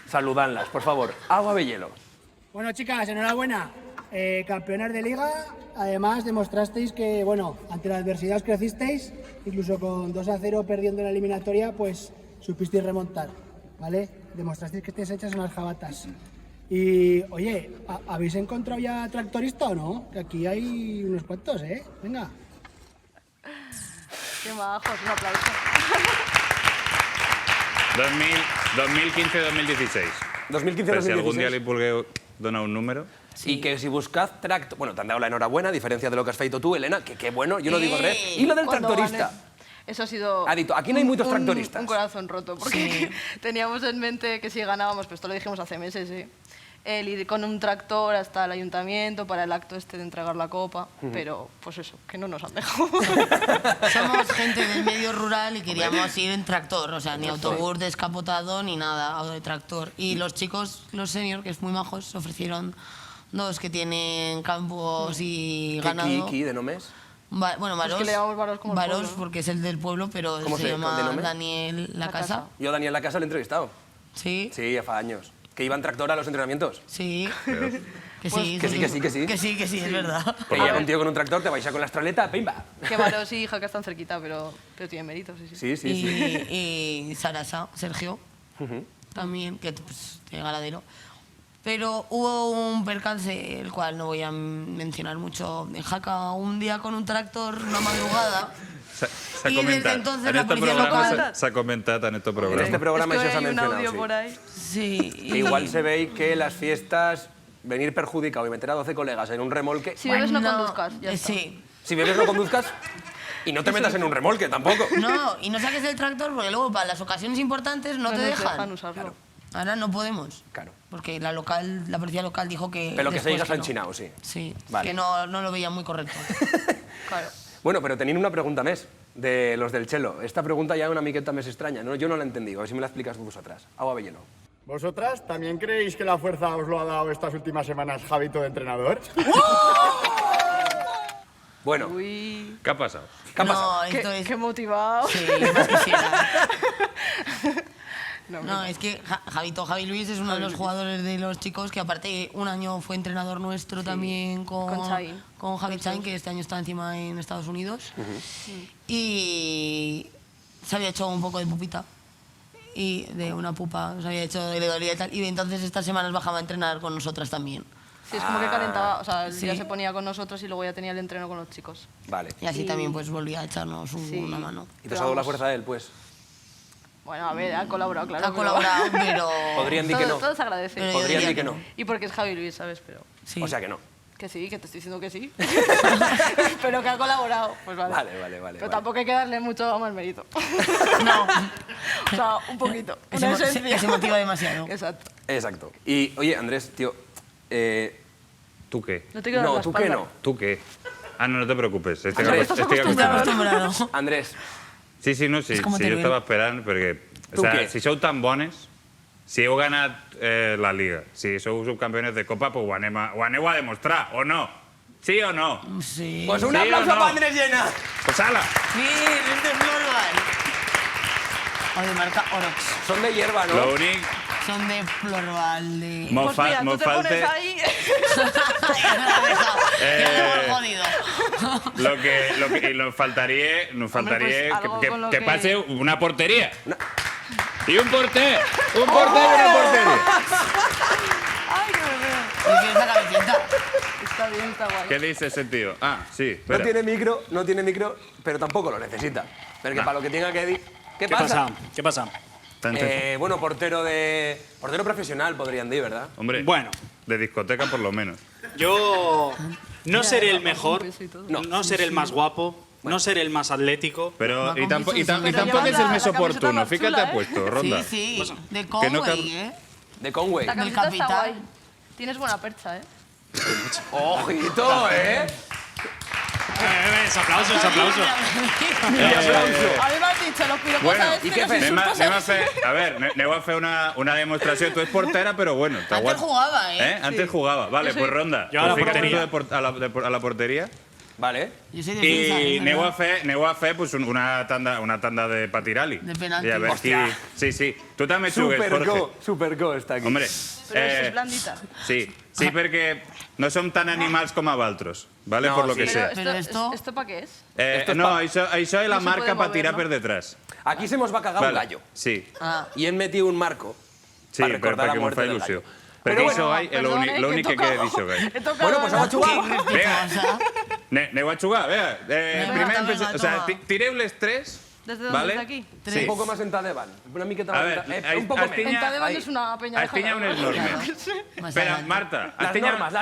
Saludanlas, por favor. Agua de hielo. Bueno, chicas, enhorabuena. Campeonas de liga. Además, demostrasteis que, bueno, ante la adversidad os crecisteis, incluso con 2-0 perdiendo la eliminatoria, pues supisteis remontar, ¿vale? Demostrasteis que estáis hechas unas jabatas. Y, oye, ¿habéis encontrado ya tractorista o no? Que aquí hay unos cuantos, ¿eh? Venga. Qué majos, un aplauso. 2015-2016. 2015 Pero si algún 2016. día li vulgueu donar un número... Y que si buscad tractor... Bueno, te han dado la enhorabuena, a diferencia de lo que has feito tú, Elena, que qué bueno, yo no digo res. Y lo del Cuando tractorista. gané, eso ha sido... Ha dicho, aquí no hay muchos tractoristas. Un corazón roto, porque teníamos en mente que si ganábamos, pues esto lo dijimos hace meses, el ir con un tractor hasta el ayuntamiento para el acto este de entregar la copa, pero pues eso, que no nos han dejado. Somos gente del medio rural y queríamos ir en tractor, o sea, ni autobús descapotado ni nada, o de tractor. Y los chicos, los senior, que es muy majos, se ofrecieron 2 que tienen campos y ganado. ¿Qué de només? Bueno, Varós, que le llamamos Varós como el Varós pueblo, ¿no? porque es el del pueblo, pero ¿Cómo se de llama nombre? Daniel La Casa. Yo a Daniel La Casa lo he entrevistado. Sí, Sí, hace años. Que iba en tractor a los entrenamientos. sí. Que Pues sí, que sí, que sí, que sí. Que sí, es verdad. Que llega un tío con un tractor, te vais a con la estraleta, ¡pimba! Que Varós y Jaca están cerquita, pero tiene méritos, sí. Sí, sí, sí. Y Sarasa, Sergio, también, que pues, tiene ganadero. Pero hubo un percance, el cual no voy a mencionar mucho, en Jaca un día con un tractor, una madrugada. S'ha I des comentat. d'entonces En la este policia programa local- s'ha comentat en este En programa. este programa Es que eso se ha hay un mencionado, audio sí. por ahí. Sí. Que igual se ve que las fiestas, venir perjudicado y meter a 12 colegas en un remolque, Si bebes no conduzcas, ya está. Sí. si bebes no conduzcas y no te metas en un remolque tampoco. No, y no saques el tractor porque luego para las ocasiones importantes no te nos dejan. usarlo. Ahora no podemos. Claro. Porque la policía local dijo que... Pero que se después diga que no. sanchinao, sí. Sí, Vale. que no lo veía muy correcto. Claro. Bueno, pero tenéis una pregunta més, de los del Chelo. Esta pregunta ya es una miqueta més extraña, ¿no? Yo no la entendí, a ver si me la explicas vosotras. Agua Belleno. ¿Vosotras también creéis que la fuerza os lo ha dado estas últimas semanas Javito de entrenador? Bueno, Uy, ¿Qué ha pasado? ¿qué ha pasado? No, esto es... qué motivado. Sí, más quisiera. No, No, es que Javi Luis es uno de los jugadores de los chicos que aparte un año fue entrenador nuestro también Con Chain. con Javi Chain, que este año está encima en Estados Unidos. Y se había hecho un poco de pupita. Y de una pupa, se había hecho de le dolía y tal. Y entonces estas semanas bajaba a entrenar con nosotras también. Sí, es como que calentaba, o sea, el día Sí. se ponía con nosotros y luego ya tenía el entreno con los chicos. Vale. Y así también pues volvía a echarnos Sí. una mano. ¿Y te has dado la fuerza de él, pues? Bueno, a ver, ha colaborado, claro. Ha colaborado, pero... Podrían decir que no. Todo se agradece. Pero yo Podrían diría decir que que no. Y porque es Javi Luis, ¿sabes? Pero Sí. O sea que no. que sí, que te estoy diciendo que sí. Pero que ha colaborado, pues vale. Vale. Pero tampoco hay que darle mucho más mérito. No, O sea, un poquito. se, Una mo- se- esencia. se motiva demasiado. Exacto. Exacto. Y, oye, Andrés, tío, ¿Tú qué? No te quiero dar no, la ¿tú qué espalda. no? ¿Tú qué? Ah, no te preocupes. Estoy Andrés, estoy Estoy acostumbrado. acostumbrado. Andrés, Sí, no, sí, És com sí, te jo veo. estava esperant perquè... O Tu sea, què? si sou tan bones, si heu ganat la Liga, si sou subcampiones de Copa, pues ho aneu a demostrar, o no? Sí o no? Sí. pues un ¿Sí o aplauso no? para Andrés Llena. Pues ala. Sí, es de Florval. O de marca Orox. Son de hierba, ¿no? Lo únic... Son de Florval. De... Mo Pues fa- mira, mo tú te falte... pones ahí. Ya me la he dejado. Ya me hemos jodido. Lo que nos faltaría pues algo con lo que que- pase una portería. Y un porter y una portería. Ay, que me veo. ¿Y qué es la cabecita? Está bien, está guay. ¿Qué dice ese tío? Ah, sí, No espera. tiene micro, pero tampoco lo necesita. Porque para lo que tenga que decir... ¿Qué pasa? ¿Qué pasa? Bueno, portero profesional podrían decir, ¿verdad? Hombre, Bueno. de discoteca por lo menos. Yo no seré el mejor, Peso y todo. no seré el más guapo, no seré el más atlético. Pero y con tampoco Jesús, sí. tampoco es llevas el la mes camiseta oportuno. más Fíjate, chula, ha puesto, Ronda. Sí, sí. De Que no Conway, ¿eh? De Conway. La camiseta está capital. guay. Tienes buena percha, ¿eh? ¡Ojito, eh! Es aplauso, es aplauso. A mí me has dicho los piropos Bueno, a este ¿y qué los fe? insultos Anem a a fer, a ver, aneu a fer una demostració. Tu ets portera, però bueno. Antes jugaba, ¿eh? Antes jugaba. Vale, Yo soy- pues Ronda. Yo a la pues fíjate portería. tú a la portería. Vale. Yo soy defensa. I ¿eh? aneu a fer pues, una tanda de patirali. De penalti. I a ver qui... Hòstia. Sí, sí. Tu també jugues, Jorge. Supergo está aquí. Hombre, Pero es blandita. sí, perquè no som tan animals com a valtros, ¿vale? No, por lo sí. que Pero sea. Pero esto- ¿esto para qué es? Esto es No, pa- això és la No se marca puede per mover, tirar ¿no? per detrás. Aquí se nos va a cagar un Vale. gallo. Sí. Ah, Y él metió un marco Sí, para recordar la perquè m'ho muerte fa del il·lusió. gallo. Perquè Però això bueno, és l'únic que queda d'això, gai. He tocado Bueno, pues la- vamos a jugar. Vinga. respetuosa. Aneu a jugar, vinga. Primer, venga, o sea, toma. tireu les tres, ¿Desde dónde? ¿vale? ¿Desde aquí? Sí. Un poco más en Tadeban. Una miqueta A más ver, en un poco has menos. tiña- En Tadeban ahí. es una peña de Has tiñado Jara. unes normes. Más Espera, adelante. Marta, has Las tiñado normas,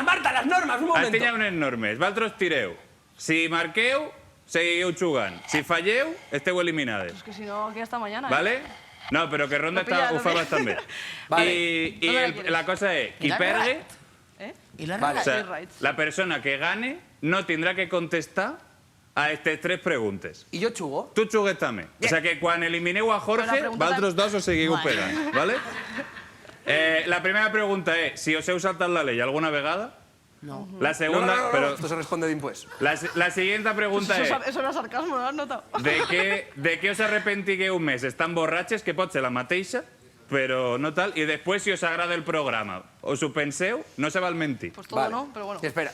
Marta, las normas, un momento. unes normes. Vosaltres tireu. Si marqueu, seguiu jugant. Si falleu, esteu eliminades. Es que si no, aquí hasta mañana. ¿eh? Vale? No, però que Ronda ho fa bastant bé. Vale. I la cosa és, qui perdi, ¿Y la Vale. o sea, la persona que gane no tindrà que contestar a aquestes 3 preguntes. I jo xugo? Tu xugues també. O sea que quan elimineu a Jorge, Però la pregunta vosaltres dos us seguiu Vale. pegant, ¿vale? La primera pregunta és si us heu saltat la ley alguna vegada. No. La segunda, No, pero esto se responde de impuesto. la siguiente pregunta es Eso era sarcasmo, ¿no has notado? de què us arrepentigueu més? Estan borratxes, que pot ser la mateixa, però no tal, i després si us agrada el programa, us ho penseu, no se val mentir. Pues todo no, pero bueno. Espera.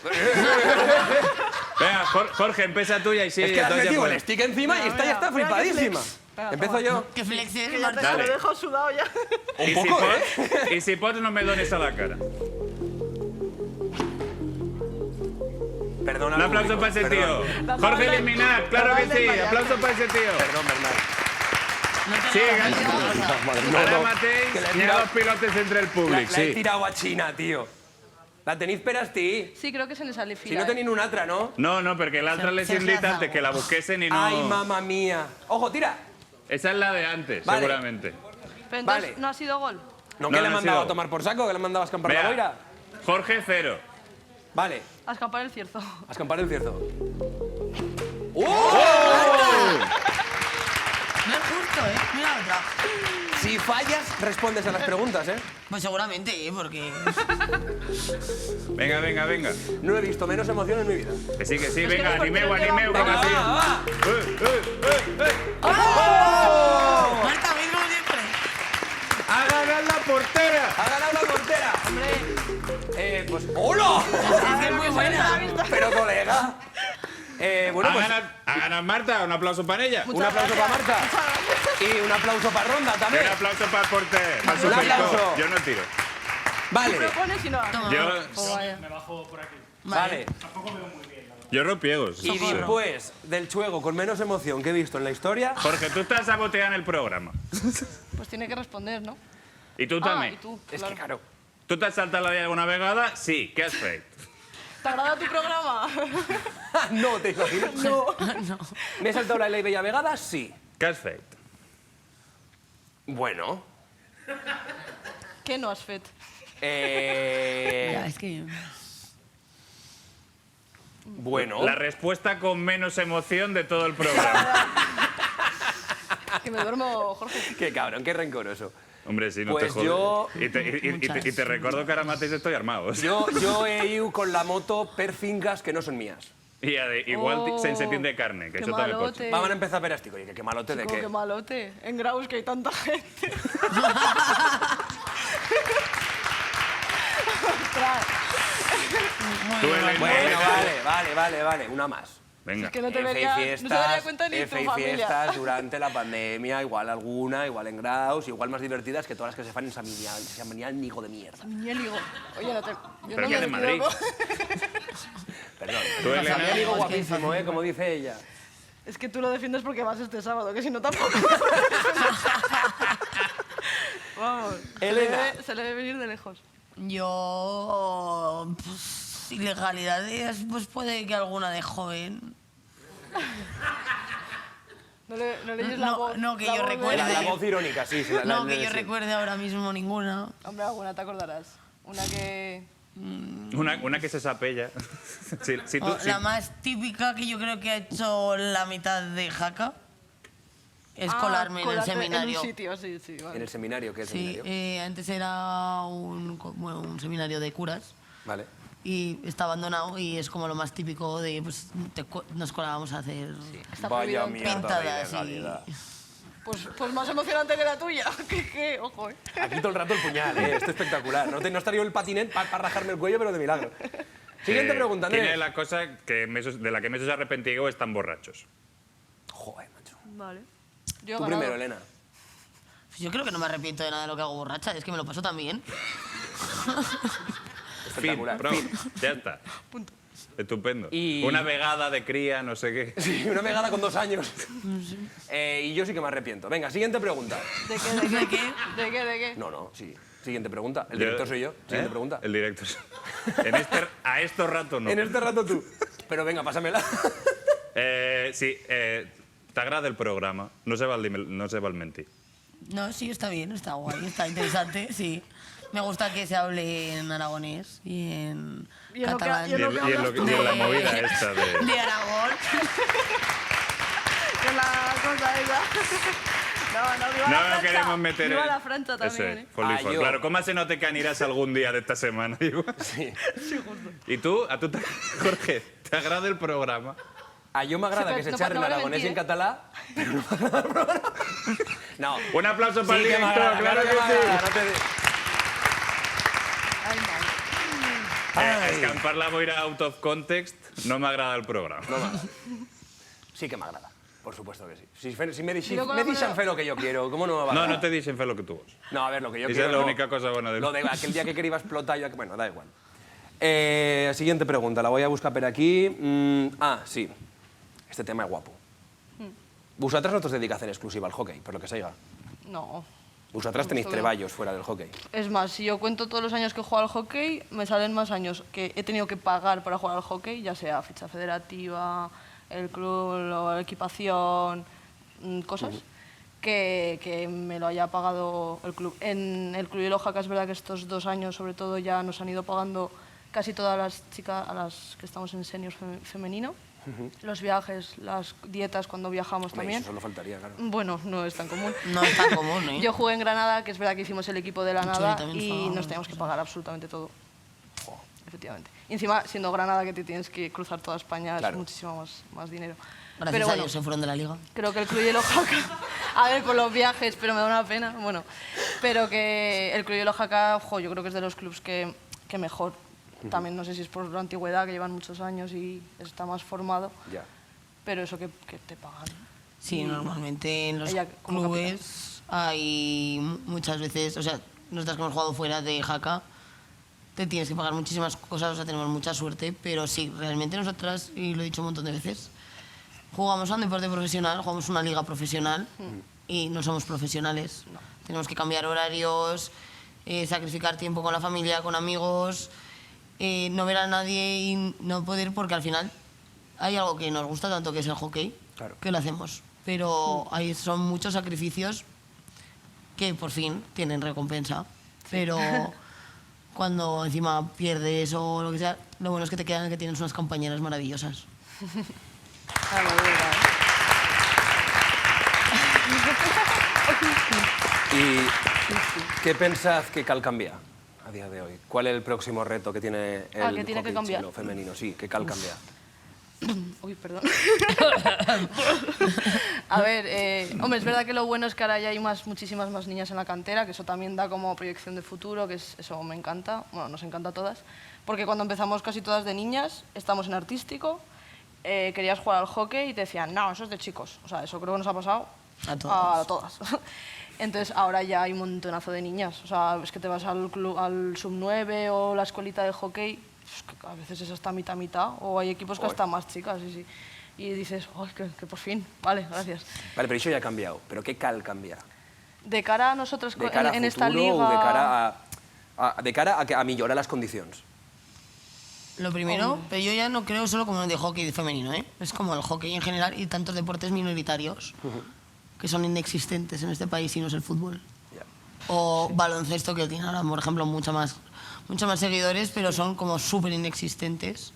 Venga, Jorge, empieza tú y así... Es que has entonces ya metido el podemos. stick encima y esta ya está Mira, qué flipadísima. flex. Venga, Empiezo toma. yo. ¿Qué flex es, Que ya te Marta? lo he dejado sudado ya. I Un poco, si pots, no me dones a la cara. Perdona. Un aplauso para ese tío. Jorge eliminat, claro que sí. Aplauso para ese tío. Perdón, Bernat. Sí, No, ara no, mateix que l'he hi ha tirat- dos pilotes entre el La públic, he sí. tirado a China, tío. La tenéis per esti? Sí, creo que se le sale fila. Si no tenéis una altra, ¿no? No, perquè l'altra les he dit antes que la busquesen y no... Ay, mamma mía. Ojo, tira. Esa es la de antes, Vale. seguramente. Pero entonces, Vale. ¿no ha sido gol? No, No, que le he no ha mandado sido. a tomar por saco, que le he mandado a escampar la Vea, boira. Jorge 0. Vale, A escapar el cierzo. a escampar el cierzo. No es justo, ¿eh? Mira la otra. Si fallas, respondes a las preguntas, ¿eh? Pues seguramente, porque... Venga, venga, venga. No he visto menos emoción en mi vida. Que sí, que venga, no, porque animeu, no animeu, que Venga, así. va, va. Marta, ven como siempre. ¡Ha ganado la portera! ¡Ha ganado la portera! Pues... ¡Hola! Es que es muy buena. Pero, colega... bueno, pues... Ha ganado Marta, un aplauso para ella. Un aplauso para Marta. Y un aplauso para Ronda Y también. un aplauso para el portero. Para Un Superco. aplauso. Yo no tiro. Vale, Propones y no haces. Toma. Yo, Pues vaya. vale. yo ropiegos. Y después del juego con menos emoción que he visto en la historia... Jorge, tú estás saboteando el programa. Pues tiene que responder, ¿no? Y tú Ah, y también. tú, Es claro. que, claro... ¿Tú te has saltado la vida alguna vegada? Sí. ¿Qué has feito? ¿Te agrada tu programa? No, te imaginas. No. ¿Me he saltado la ley Bella Vegada? Sí. ¿Qué has feito? Bueno... ¿Qué no has fet? Ya, es que... Bueno... La respuesta con menos emoción de todo el programa. Que me duermo, Jorge. Qué cabrón, qué rencoroso. Hombre, sí, no Pues te jodes. yo- Y te recuerdo que ahora mateix estoy armado. Yo he ido con la moto per fincas que no son mías. Y igual Oh, sense de carne, que qué eso también puede malote. ser. Vamos a empezar per esti, oye, que qué malote de Chico, qué. qué malote. En Graus que hay tanta gente. Ostras. Tú, Elena, Bueno, vale, una más. Venga. Es que no te F y vería, no se daría fiestas, cuenta ni tu F y familia. fiestas durante la pandemia, igual alguna, igual en Graus, igual más divertidas que todas las que se fan en San Nico de mierda. Niéligo. Oye, no te... Yo Pero no que me de Madrid. equivoco. Perdón. Tú, Elena, San Nico guapísimo, como dice ella. Es que tú lo defiendes porque vas este sábado, que si no tampoco. Vamos. Elena. Se le debe venir de lejos. Yo... Pues, ilegalidades, pues puede que alguna de joven. No leyes la voz. No, que la yo voz de- recuerde. La voz irónica, sí. sí, No, que yo recuerde ahora mismo ninguna. Hombre, alguna te acordarás. Una que... una que se sapella. Si tú, O la más típica que yo creo que ha hecho la mitad de Jaca es colarme en el colarte seminario. En un sitio, sí, sí. Vale. En el seminario, ¿qué es Sí, seminario? antes era un seminario de curas Vale. y está abandonado y es como lo más típico de pues nos colábamos a hacer Está Vaya prohibido mierda de pintadas y... ilegalidad. Pues más emocionante que la tuya. ¿Qué? Ojo, ¿eh? Aquí todo el rato el puñal, esto es espectacular. No estaría yo el patinet para rajarme el cuello, pero de milagro. Siguiente pregunta, Tiene Andrés. la cosa de la que me has arrepentido están borrachos. Joder, macho. Vale. Yo he Tú ganado. primero, Elena. Pues yo creo que no me arrepiento de nada de lo que hago borracha, es que me lo paso tan bien. Espectacular. Fin, ya está. Punto. Estupendo. Y- Una vegada de cría, no sé qué. Sí, una vegada con 2 años. Y yo sí que me arrepiento. Venga, siguiente pregunta. ¿De qué? ¿De qué? ¿De qué? ¿De qué? No, sí. Siguiente pregunta. El director soy yo. Siguiente pregunta. El director. A estos ratos no. En este rato tú. Pero venga, pásamela. Sí, t'agrada el programa. No se val mentir. No, sí, está bien, está guay, está interesante, sí. Me gusta que se hable en aragonés y en catalán. Y en la movida esta de... De Aragón. Que la cosa esa. No, viva la No França. queremos meter Viva en... la França también, ¿eh? Folífol. yo. Claro, ¿cómo se nota que aniràs algún día de esta semana? Digo. Sí. Sí, justo. ¿Y tú? Jorge, ¿te agrada el programa? A yo m'agrada que se no xerri en vale aragonès i en mentir, català, però no m'agrada el programa. No. Un aplauso para el Sí que director, m'agrada, claro que m'agrada, sí. no te... Ai, mai. És que em parla boira out of context, no m'agrada el programa. No m'agrada. Sí que m'agrada, por supuesto que sí. Si me Luego deixan fer lo que yo quiero, ¿cómo no me va a No, agradar? no te dicen fer lo que tú vols. No, a ver, lo que yo Esa quiero... es la no. única cosa buena del... Lo de aquel día que quería explotar yo... Bueno, da igual. Siguiente pregunta, la voy a buscar por aquí. Sí. Este tema es guapo. Vosaltres no os dedicáis en exclusiva al hockey, por lo que saiga. No. Vosotras tenéis Justo no. treballos fuera del hockey. Es más, si yo cuento todos los años que he jugado al hockey, me salen más años que he tenido que pagar para jugar al hockey, ya sea ficha federativa, el club, la equipación, cosas, que me lo haya pagado el club. En el Club Hilo Jaca es verdad que estos 2 años, sobre todo, ya nos han ido pagando casi todas las chicas a las que estamos en senior femenino. Los viajes, las dietas cuando viajamos Hombre, también. eso solo faltaría, claro. Bueno, no es tan común. No es tan común, ¿eh? Yo jugué en Granada, que es verdad que hicimos el equipo de la Mucho, nada y también y pagábamos, nos teníamos que pagar absolutamente todo. Efectivamente. Y encima, siendo Granada, que te tienes que cruzar toda España, Claro. es muchísimo más dinero. Gracias Pero a bueno, Dios se fueron de la liga. creo que el Club Hielo Jaca... A ver, por los viajes, pero me da una pena. Bueno, pero que el Club Hielo Jaca, yo creo que es de los clubs que mejor. También no sé si es por la antigüedad, que llevan muchos años y está más formado. Ya. Pero eso que te pagan. Sí, normalmente en los Ella como clubes hay muchas veces, o sea, nosotras que hemos jugado fuera de Jaca, te tienes que pagar muchísimas cosas, o sea, tenemos mucha suerte, pero sí, realmente nosotras, y lo he dicho un montón de veces, jugamos a un deporte profesional, jugamos una liga profesional y no somos profesionales. Tenemos que cambiar horarios, sacrificar tiempo con la familia, con amigos, no ver a nadie y no poder, porque al final hay algo que nos gusta tanto, que es el hockey, Claro. que lo hacemos. Pero ahí son muchos sacrificios que por fin tienen recompensa. Pero cuando encima pierdes o lo que sea, lo bueno es que te quedan que tienes unas compañeras maravillosas. ¿Y qué pensad que cal cambiar a día de hoy? ¿Cuál es el próximo reto que tiene el que tiene que hockey cambiar. chino femenino? Sí, que cal cambiar. Uy, perdón. A ver, hombre, es verdad que lo bueno es que ahora ya hay muchísimas más niñas en la cantera, que eso también da como proyección de futuro, que eso me encanta, bueno, nos encanta a todas, porque cuando empezamos casi todas de niñas, estamos en artístico, querías jugar al hockey y te decían, no, eso es de chicos. O sea, eso creo que nos ha pasado A todas. Entonces ahora ya hay un montonazo de niñas, o sea, es que te vas al club, al sub-9 o la escuelita de hockey, pues que a veces es hasta mitad, o hay equipos que hasta más chicas, sí. Y dices, ¡ay, que por fin! Vale, gracias. Vale, pero eso ya ha cambiado. ¿Pero qué cal cambiar? De cara a nosotros De cara en a esta futuro liga... o de cara a millorar las condiciones? Lo primero, pero yo ya no creo solo como en el de hockey femenino, ¿eh? Es como el hockey en general y tantos deportes minoritarios que son inexistentes en este país y no es el fútbol. O baloncesto, que tiene ahora, por ejemplo, mucho más seguidores, pero son como súper inexistentes.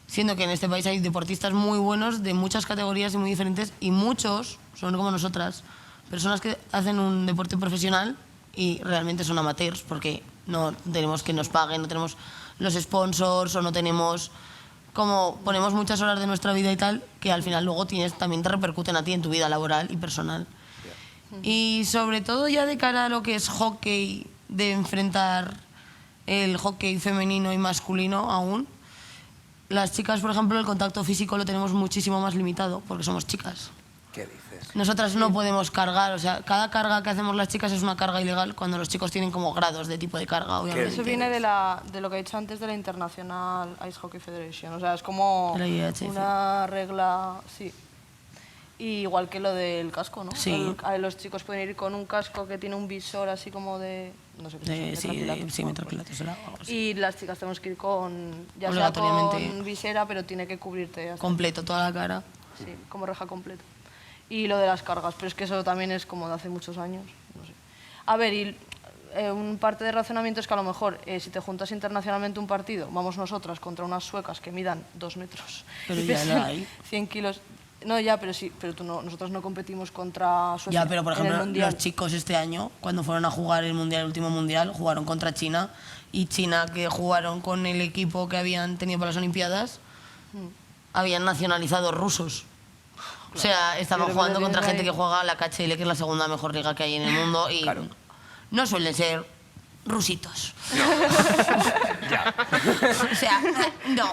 Siendo que en este país hay deportistas muy buenos de muchas categorías y muy diferentes, y muchos son como nosotras, personas que hacen un deporte profesional y realmente son amateurs, porque no tenemos que nos paguen, no tenemos los sponsors o no tenemos... Como ponemos muchas horas de nuestra vida y tal, que al final luego también te repercuten a ti en tu vida laboral y personal. Y sobre todo ya de cara a lo que es hockey, de enfrentar el hockey femenino y masculino aún, las chicas, por ejemplo, el contacto físico lo tenemos muchísimo más limitado, porque somos chicas. ¿Qué dices? Nosotras no podemos cargar, o sea, cada carga que hacemos las chicas es una carga ilegal, cuando los chicos tienen como grados de tipo de carga, obviamente. Eso viene de lo que he dicho antes de la International Ice Hockey Federation. O sea, es como La IHF. una regla, sí. Y igual que lo del casco, ¿no? Sí. Los chicos pueden ir con un casco que tiene un visor así como de... No sé qué es. Sí, metraquilato será o algo así. Y las chicas tenemos que ir con... Ya sea Obligatoriamente. con visera, pero tiene que cubrirte. hasta- Completo, toda la cara. Sí, como reja completo. Y lo de las cargas, pero es que eso también es como de hace muchos años. No sé. A ver, y un parte de razonamiento es que a lo mejor si te juntas internacionalmente un partido, vamos nosotras contra unas suecas que midan 2 metros Pero y ya pesen la hay. 100 kilos. No, ya, pero sí, pero nosotros no competimos contra Suecia. Ya, pero por en el ejemplo, Mundial. los chicos este año, cuando fueron a jugar el último mundial, jugaron contra China. Y China, que jugaron con el equipo que habían tenido para las Olimpiadas, habían nacionalizado rusos. O sea, estaban jugando contra gente que juega a la KHL, que es la segunda mejor liga que hay en el mundo. Y no suelen ser rusitos. O sea, no.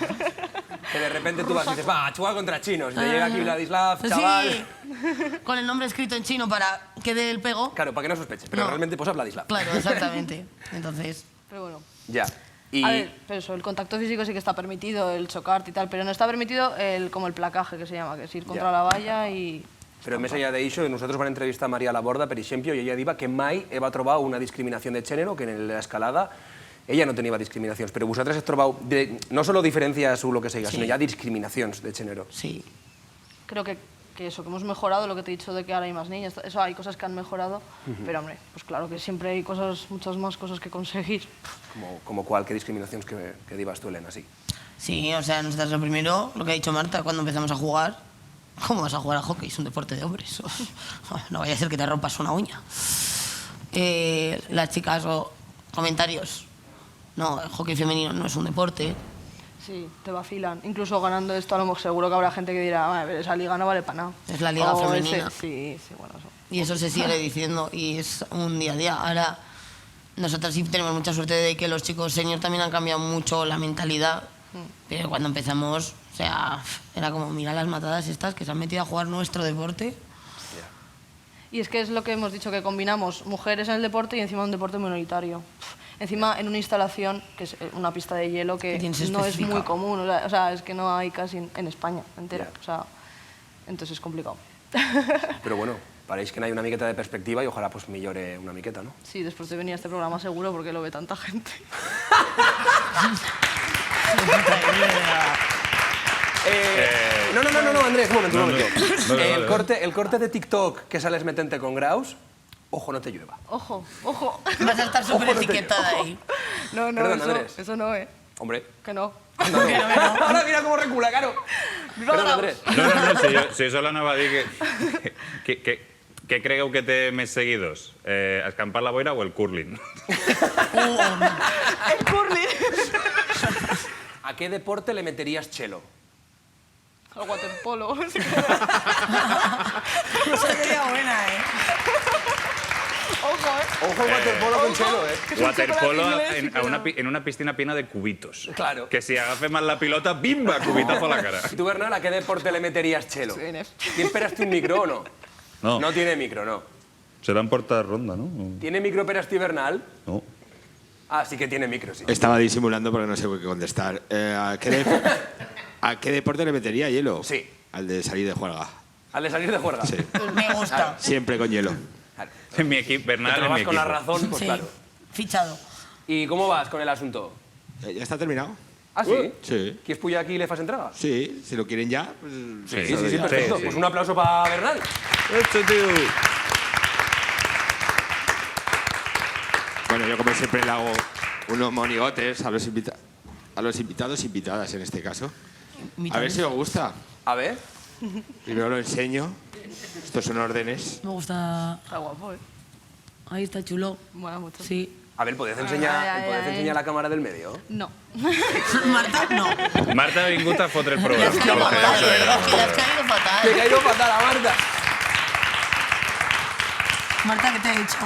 Que de repente tú vas y dices, va, a jugar contra chinos. Y te llega aquí Vladislav, chaval. Sí, con el nombre escrito en chino para que dé el pego. Claro, para que no sospeche, pero No. realmente posa Vladislav. Claro, exactamente. Entonces... Pero bueno. Ya. Y... A ver, pero eso, el contacto físico sí que está permitido, el chocarte y tal, pero no está permitido como el placaje, que se llama, que es ir contra la valla y... Però més enllà d'això, nosaltres vam entrevistar a Maria Laborda, per exemple, i ella diva que mai va trobar una discriminació de gènere, que en l'escalada ella no tenia discriminacions, però vosaltres has trobat no solo diferències o lo que siga, sino ya discriminacions de gènere. Sí. Creo que eso, que hemos mejorado, lo que te he dicho de que ahora hay más niñas, eso hay cosas que han mejorado, pero hombre, pues claro que siempre hay cosas, muchas más cosas que conseguir. Como cuál, qué discriminacions que divas tú, Elena, sí. Sí, o sea, nosotros lo primero, lo que ha dicho Marta, cuando empezamos a jugar, ¿cómo vas a jugar al hockey? Es un deporte de hombres. No vaya a ser que te rompas una uña. Las chicas o comentarios. No, el hockey femenino no es un deporte. Sí, te vacilan. Incluso ganando esto, a lo mejor seguro que habrá gente que dirá, a ver, esa liga no vale para nada. Es la liga O femenina. Sí, bueno, eso. Y eso se sigue diciendo y es un día a día. Ahora, nosotros sí tenemos mucha suerte de que los chicos senior también han cambiado mucho la mentalidad. Pero cuando empezamos, o sea, era como, mira las matadas estas que se han metido a jugar nuestro deporte. Y es que es lo que hemos dicho, que combinamos mujeres en el deporte y encima un deporte minoritario. Encima en una instalación, que es una pista de hielo, que no es muy común, o sea, es que no hay casi en España entera. O sea, entonces es complicado. Pero bueno, pareix que no hay una miqueta de perspectiva y ojalá pues millore una miqueta, ¿no? Sí, después de venir a este programa seguro porque lo ve tanta gente. No, Andrés, un momento. Vale. El corte de TikTok que sales metente con Graus, ojo, no te llueva. Ojo. Vas a estar súper etiquetada ahí. No, Perdón, Andrés. eso no, Hombre. Que no. Ahora mira cómo recula, claro. Perdón, Andrés. No, si jo la anava a dir que cregueu que té més seguidors? Escampar la boira o el curling? El curling. ¿A qué deporte le meterías chelo? Al waterpolo. Esa sería buena, Ojo al waterpolo con chelo, Waterpolo en una piscina plena de cubitos. Claro. Que si agafe mal la pilota, ¡bimba! Cubitazo a la cara. ¿Y tú, Bernal, a qué deporte le meterías chelo? ¿Tienes peraste un micro o no? No. No tiene micro, no. Será en porta de ronda, ¿no? ¿Tiene micro peraste Bernal? No. Ah, sí que tiene micro, sí. Estaba disimulando porque no sé qué contestar. ¿A qué deporte le metería hielo? Sí. Al de salir de juerga. ¿Al de salir de juerga? Sí. Me gusta. Siempre con hielo. En mi equipo, Bernal, Te en mi vas equipo. con la razón, pues Sí. claro. Fichado. ¿Y cómo vas con el asunto? ¿Ya está terminado? ¿Ah, sí? Sí. ¿Quieres pujar aquí y le fas entrega? Sí, si lo quieren ya. Pues, Sí, perfecto. Pues un aplauso para Bernal. Bueno, yo como siempre le hago unos monigotes a los invitados e invitadas en este caso. A ver si os gusta. A ver. Primero lo enseño. Estos son órdenes. Me gusta. Está guapo, Ahí está chulo. Mola mucho. Sí. A ver, ¿podés enseñar la cámara del medio? No. Marta, no. Marta ha vingut a fotre el programa. Es que Marta, que le has caído fatal. Te he caído fatal a Marta. Marta, ¿qué te he dicho?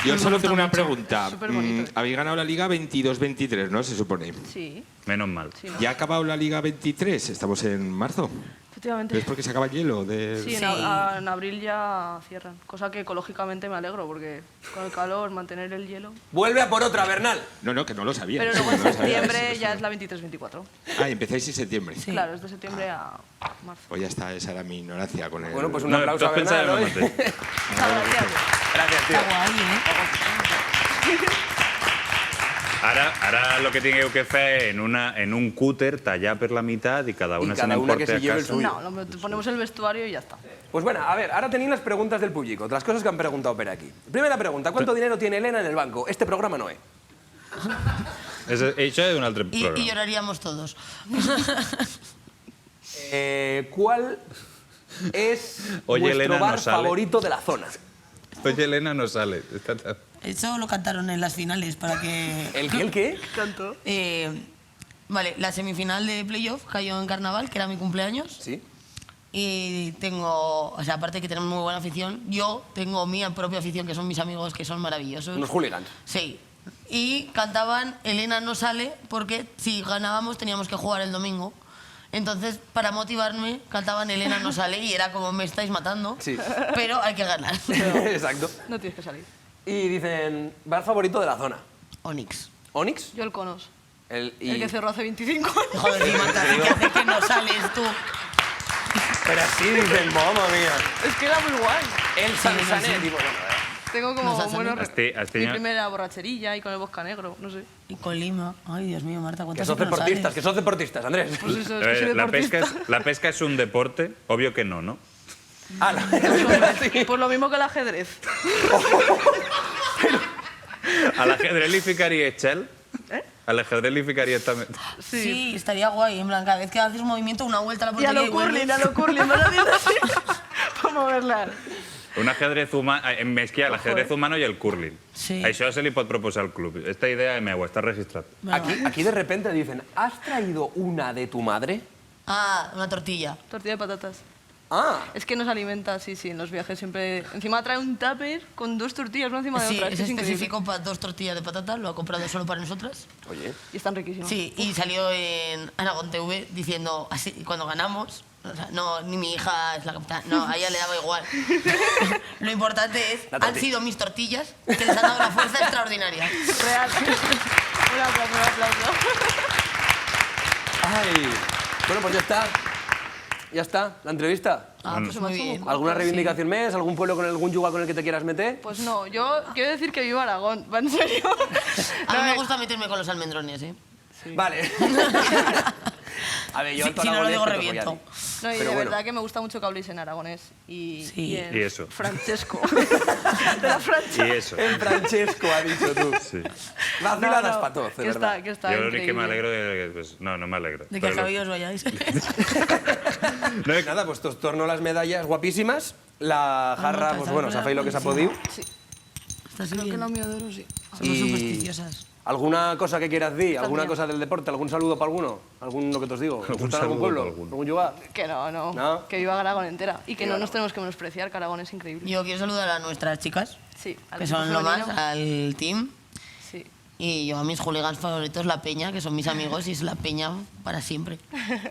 Yo solo tengo una pregunta. Súper bonito. Habéis ganado la Liga 22-23, ¿no? Se supone. Sí, Menos mal. sí, no. ¿Ya ha acabado la Liga 23? Estamos en marzo. Efectivamente. ¿Es porque se acaba el hielo? Sí, en abril ya cierran. Cosa que ecológicamente me alegro, porque con el calor, mantener el hielo. Vuelve a por otra, Bernal. No, que no lo sabía. Pero Sí, luego en no lo sabía. septiembre ya es la 23-24. Ah, y empezáis en septiembre. Claro, es de septiembre a marzo. Pues ya está, esa era mi ignorancia con el... Bueno, pues un No, aplauso a tú has pensado Bernal. en el hoy. momento. Gracias, tío. Está guay, Ara lo que tingueu que fer en un cúter, tallar per la meitat i cada una se n'emporte a casa. No, ponemos el vestuario y ya está. Pues bueno, a ver, ahora tenéis las preguntas del público, las cosas que han preguntado por aquí. Primera pregunta, ¿cuánto dinero tiene Elena en el banco? Este programa no es. Això és un altre Y programa. lloraríamos todos. ¿Cuál es Oye, vuestro Elena, bar ¿no sale? favorito de la zona? Oye, Elena no sale. Eso lo cantaron en las finales para que... ¿El qué? Cantó. Vale, la semifinal de playoff cayó en Carnaval, que era mi cumpleaños. Sí. Y tengo, o sea, aparte de que tenemos muy buena afición, yo tengo mi propia afición, que son mis amigos, que son maravillosos. Unos hooligans. Sí. Y cantaban Elena no sale porque si ganábamos teníamos que jugar el domingo. Entonces, para motivarme, cantaban Elena no sale y era como me estáis matando, Sí. pero hay que ganar. Exacto. No tienes que salir. Y dicen, bar favorito de la zona. Onix. ¿Onix? Yo el Conos. El que cerró hace 25 años. Joder, y Marta, ¿qué hace que no sales tú? Pero así dicen, mamma mía. Es que era muy guay. El Sansanet, tipo, Tengo como buenos Has tenido- mi primera borracherilla y con el Bosca Negro, no sé. Y con Lima. Ay, Dios mío, Marta, Que ¿cuántas sos veces no deportistas, sales? que sos deportistas, Andrés. Pues eso, es que soy La deportista. pesca es un deporte? Obvio que no, ¿no? Ah, no. Pues lo mismo que el ajedrez. Al ajedrez li ficaria Chel? Al ajedrez li ficaria també... Sí, estaría guay. En plan, cada vez que haces un movimiento, una vuelta a la Y a portería lo curling, vuelves. a lo curling, me lo dices así. Para moverla. Un ajedrez humano... Més que hi ha l'ajedrez humano i el curling. Sí. Això se li pot proposar al club. Esta idea és meua, està registrat. Aquí de repente dicen, ¿has traído una de tu madre? Ah, una tortilla. Tortilla de patatas. Ah. Es que nos alimenta, sí, en los viajes siempre... Encima trae un tupper con 2 tortillas, una encima de Sí, otra. es que increíble. específico para 2 tortillas de patata, lo ha comprado solo para nosotras. Oye. Y están riquísimas. Sí, y salió en Aragón TV diciendo, así, cuando ganamos, o sea, no, ni mi hija es la capitana, no, a ella le daba igual. Lo importante es, han sido mis tortillas que les han dado una fuerza extraordinaria. Real. Un aplauso, un aplauso. Ay. Bueno, pues ya está. Ya está, la entrevista. Ah, pues muy bien. ¿Alguna reivindicación más? ¿Algún pueblo con algún yuga con el que te quieras meter? Pues no, yo quiero decir que viva Aragón, va en serio. A mí me gusta meterme con los almendrones, ¿eh? Vale. A ver, yo Si alto no lo aragonés digo, te toco reviento. ya. No, y Pero de bueno. verdad que me gusta mucho que habléis en aragonés y en Y eso. Francesco. De la Francia. I eso. En Francesco, ha dicho tú. Sí. Vaciladas para todos, de que verdad. está, que está Jo l'únic que increíble. m'alegro de... Pues, no m'alegro. De que a Però Javi os vayáis. No, nada, pues os torno las medallas guapísimas. La jarra, pues bueno, se ha feito lo que se ha podido. Estás Creo que bien. la mía de oro sí. Somos Y- supersticiosas. ¿Alguna cosa que quieras decir? ¿Alguna bien. cosa del deporte? ¿Algún saludo para alguno? ¿Algún lo que te os digo? Algún ¿Gustar algún saludo pueblo? para alguno. ¿Algún yuga? Que no, no, ¿No? que viva Aragón entera. Y que Viva no nos Aragón. tenemos que menospreciar, que Aragón es increíble. Yo quiero saludar a nuestras chicas, Sí, al que equipo son lo más, femenino. al team. Sí. Y yo a mis hooligans favoritos, La Peña, que son mis amigos, y es La Peña para siempre.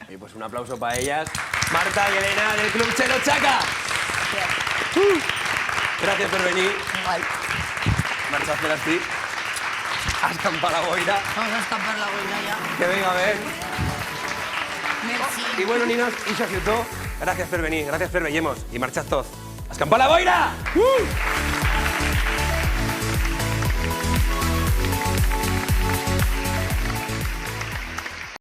Y pues un aplauso para ellas. Marta y Elena del Club Chelo Chaca. Gracias por venir. Marxaste así. A escampar la boira. Vamos a escapar la boina ya. Que venga a ver. Merci. Y bueno, ninos, y Xafiutó, gracias por venir, gracias por veiem-nos. I marxat tots. A escampar la boira!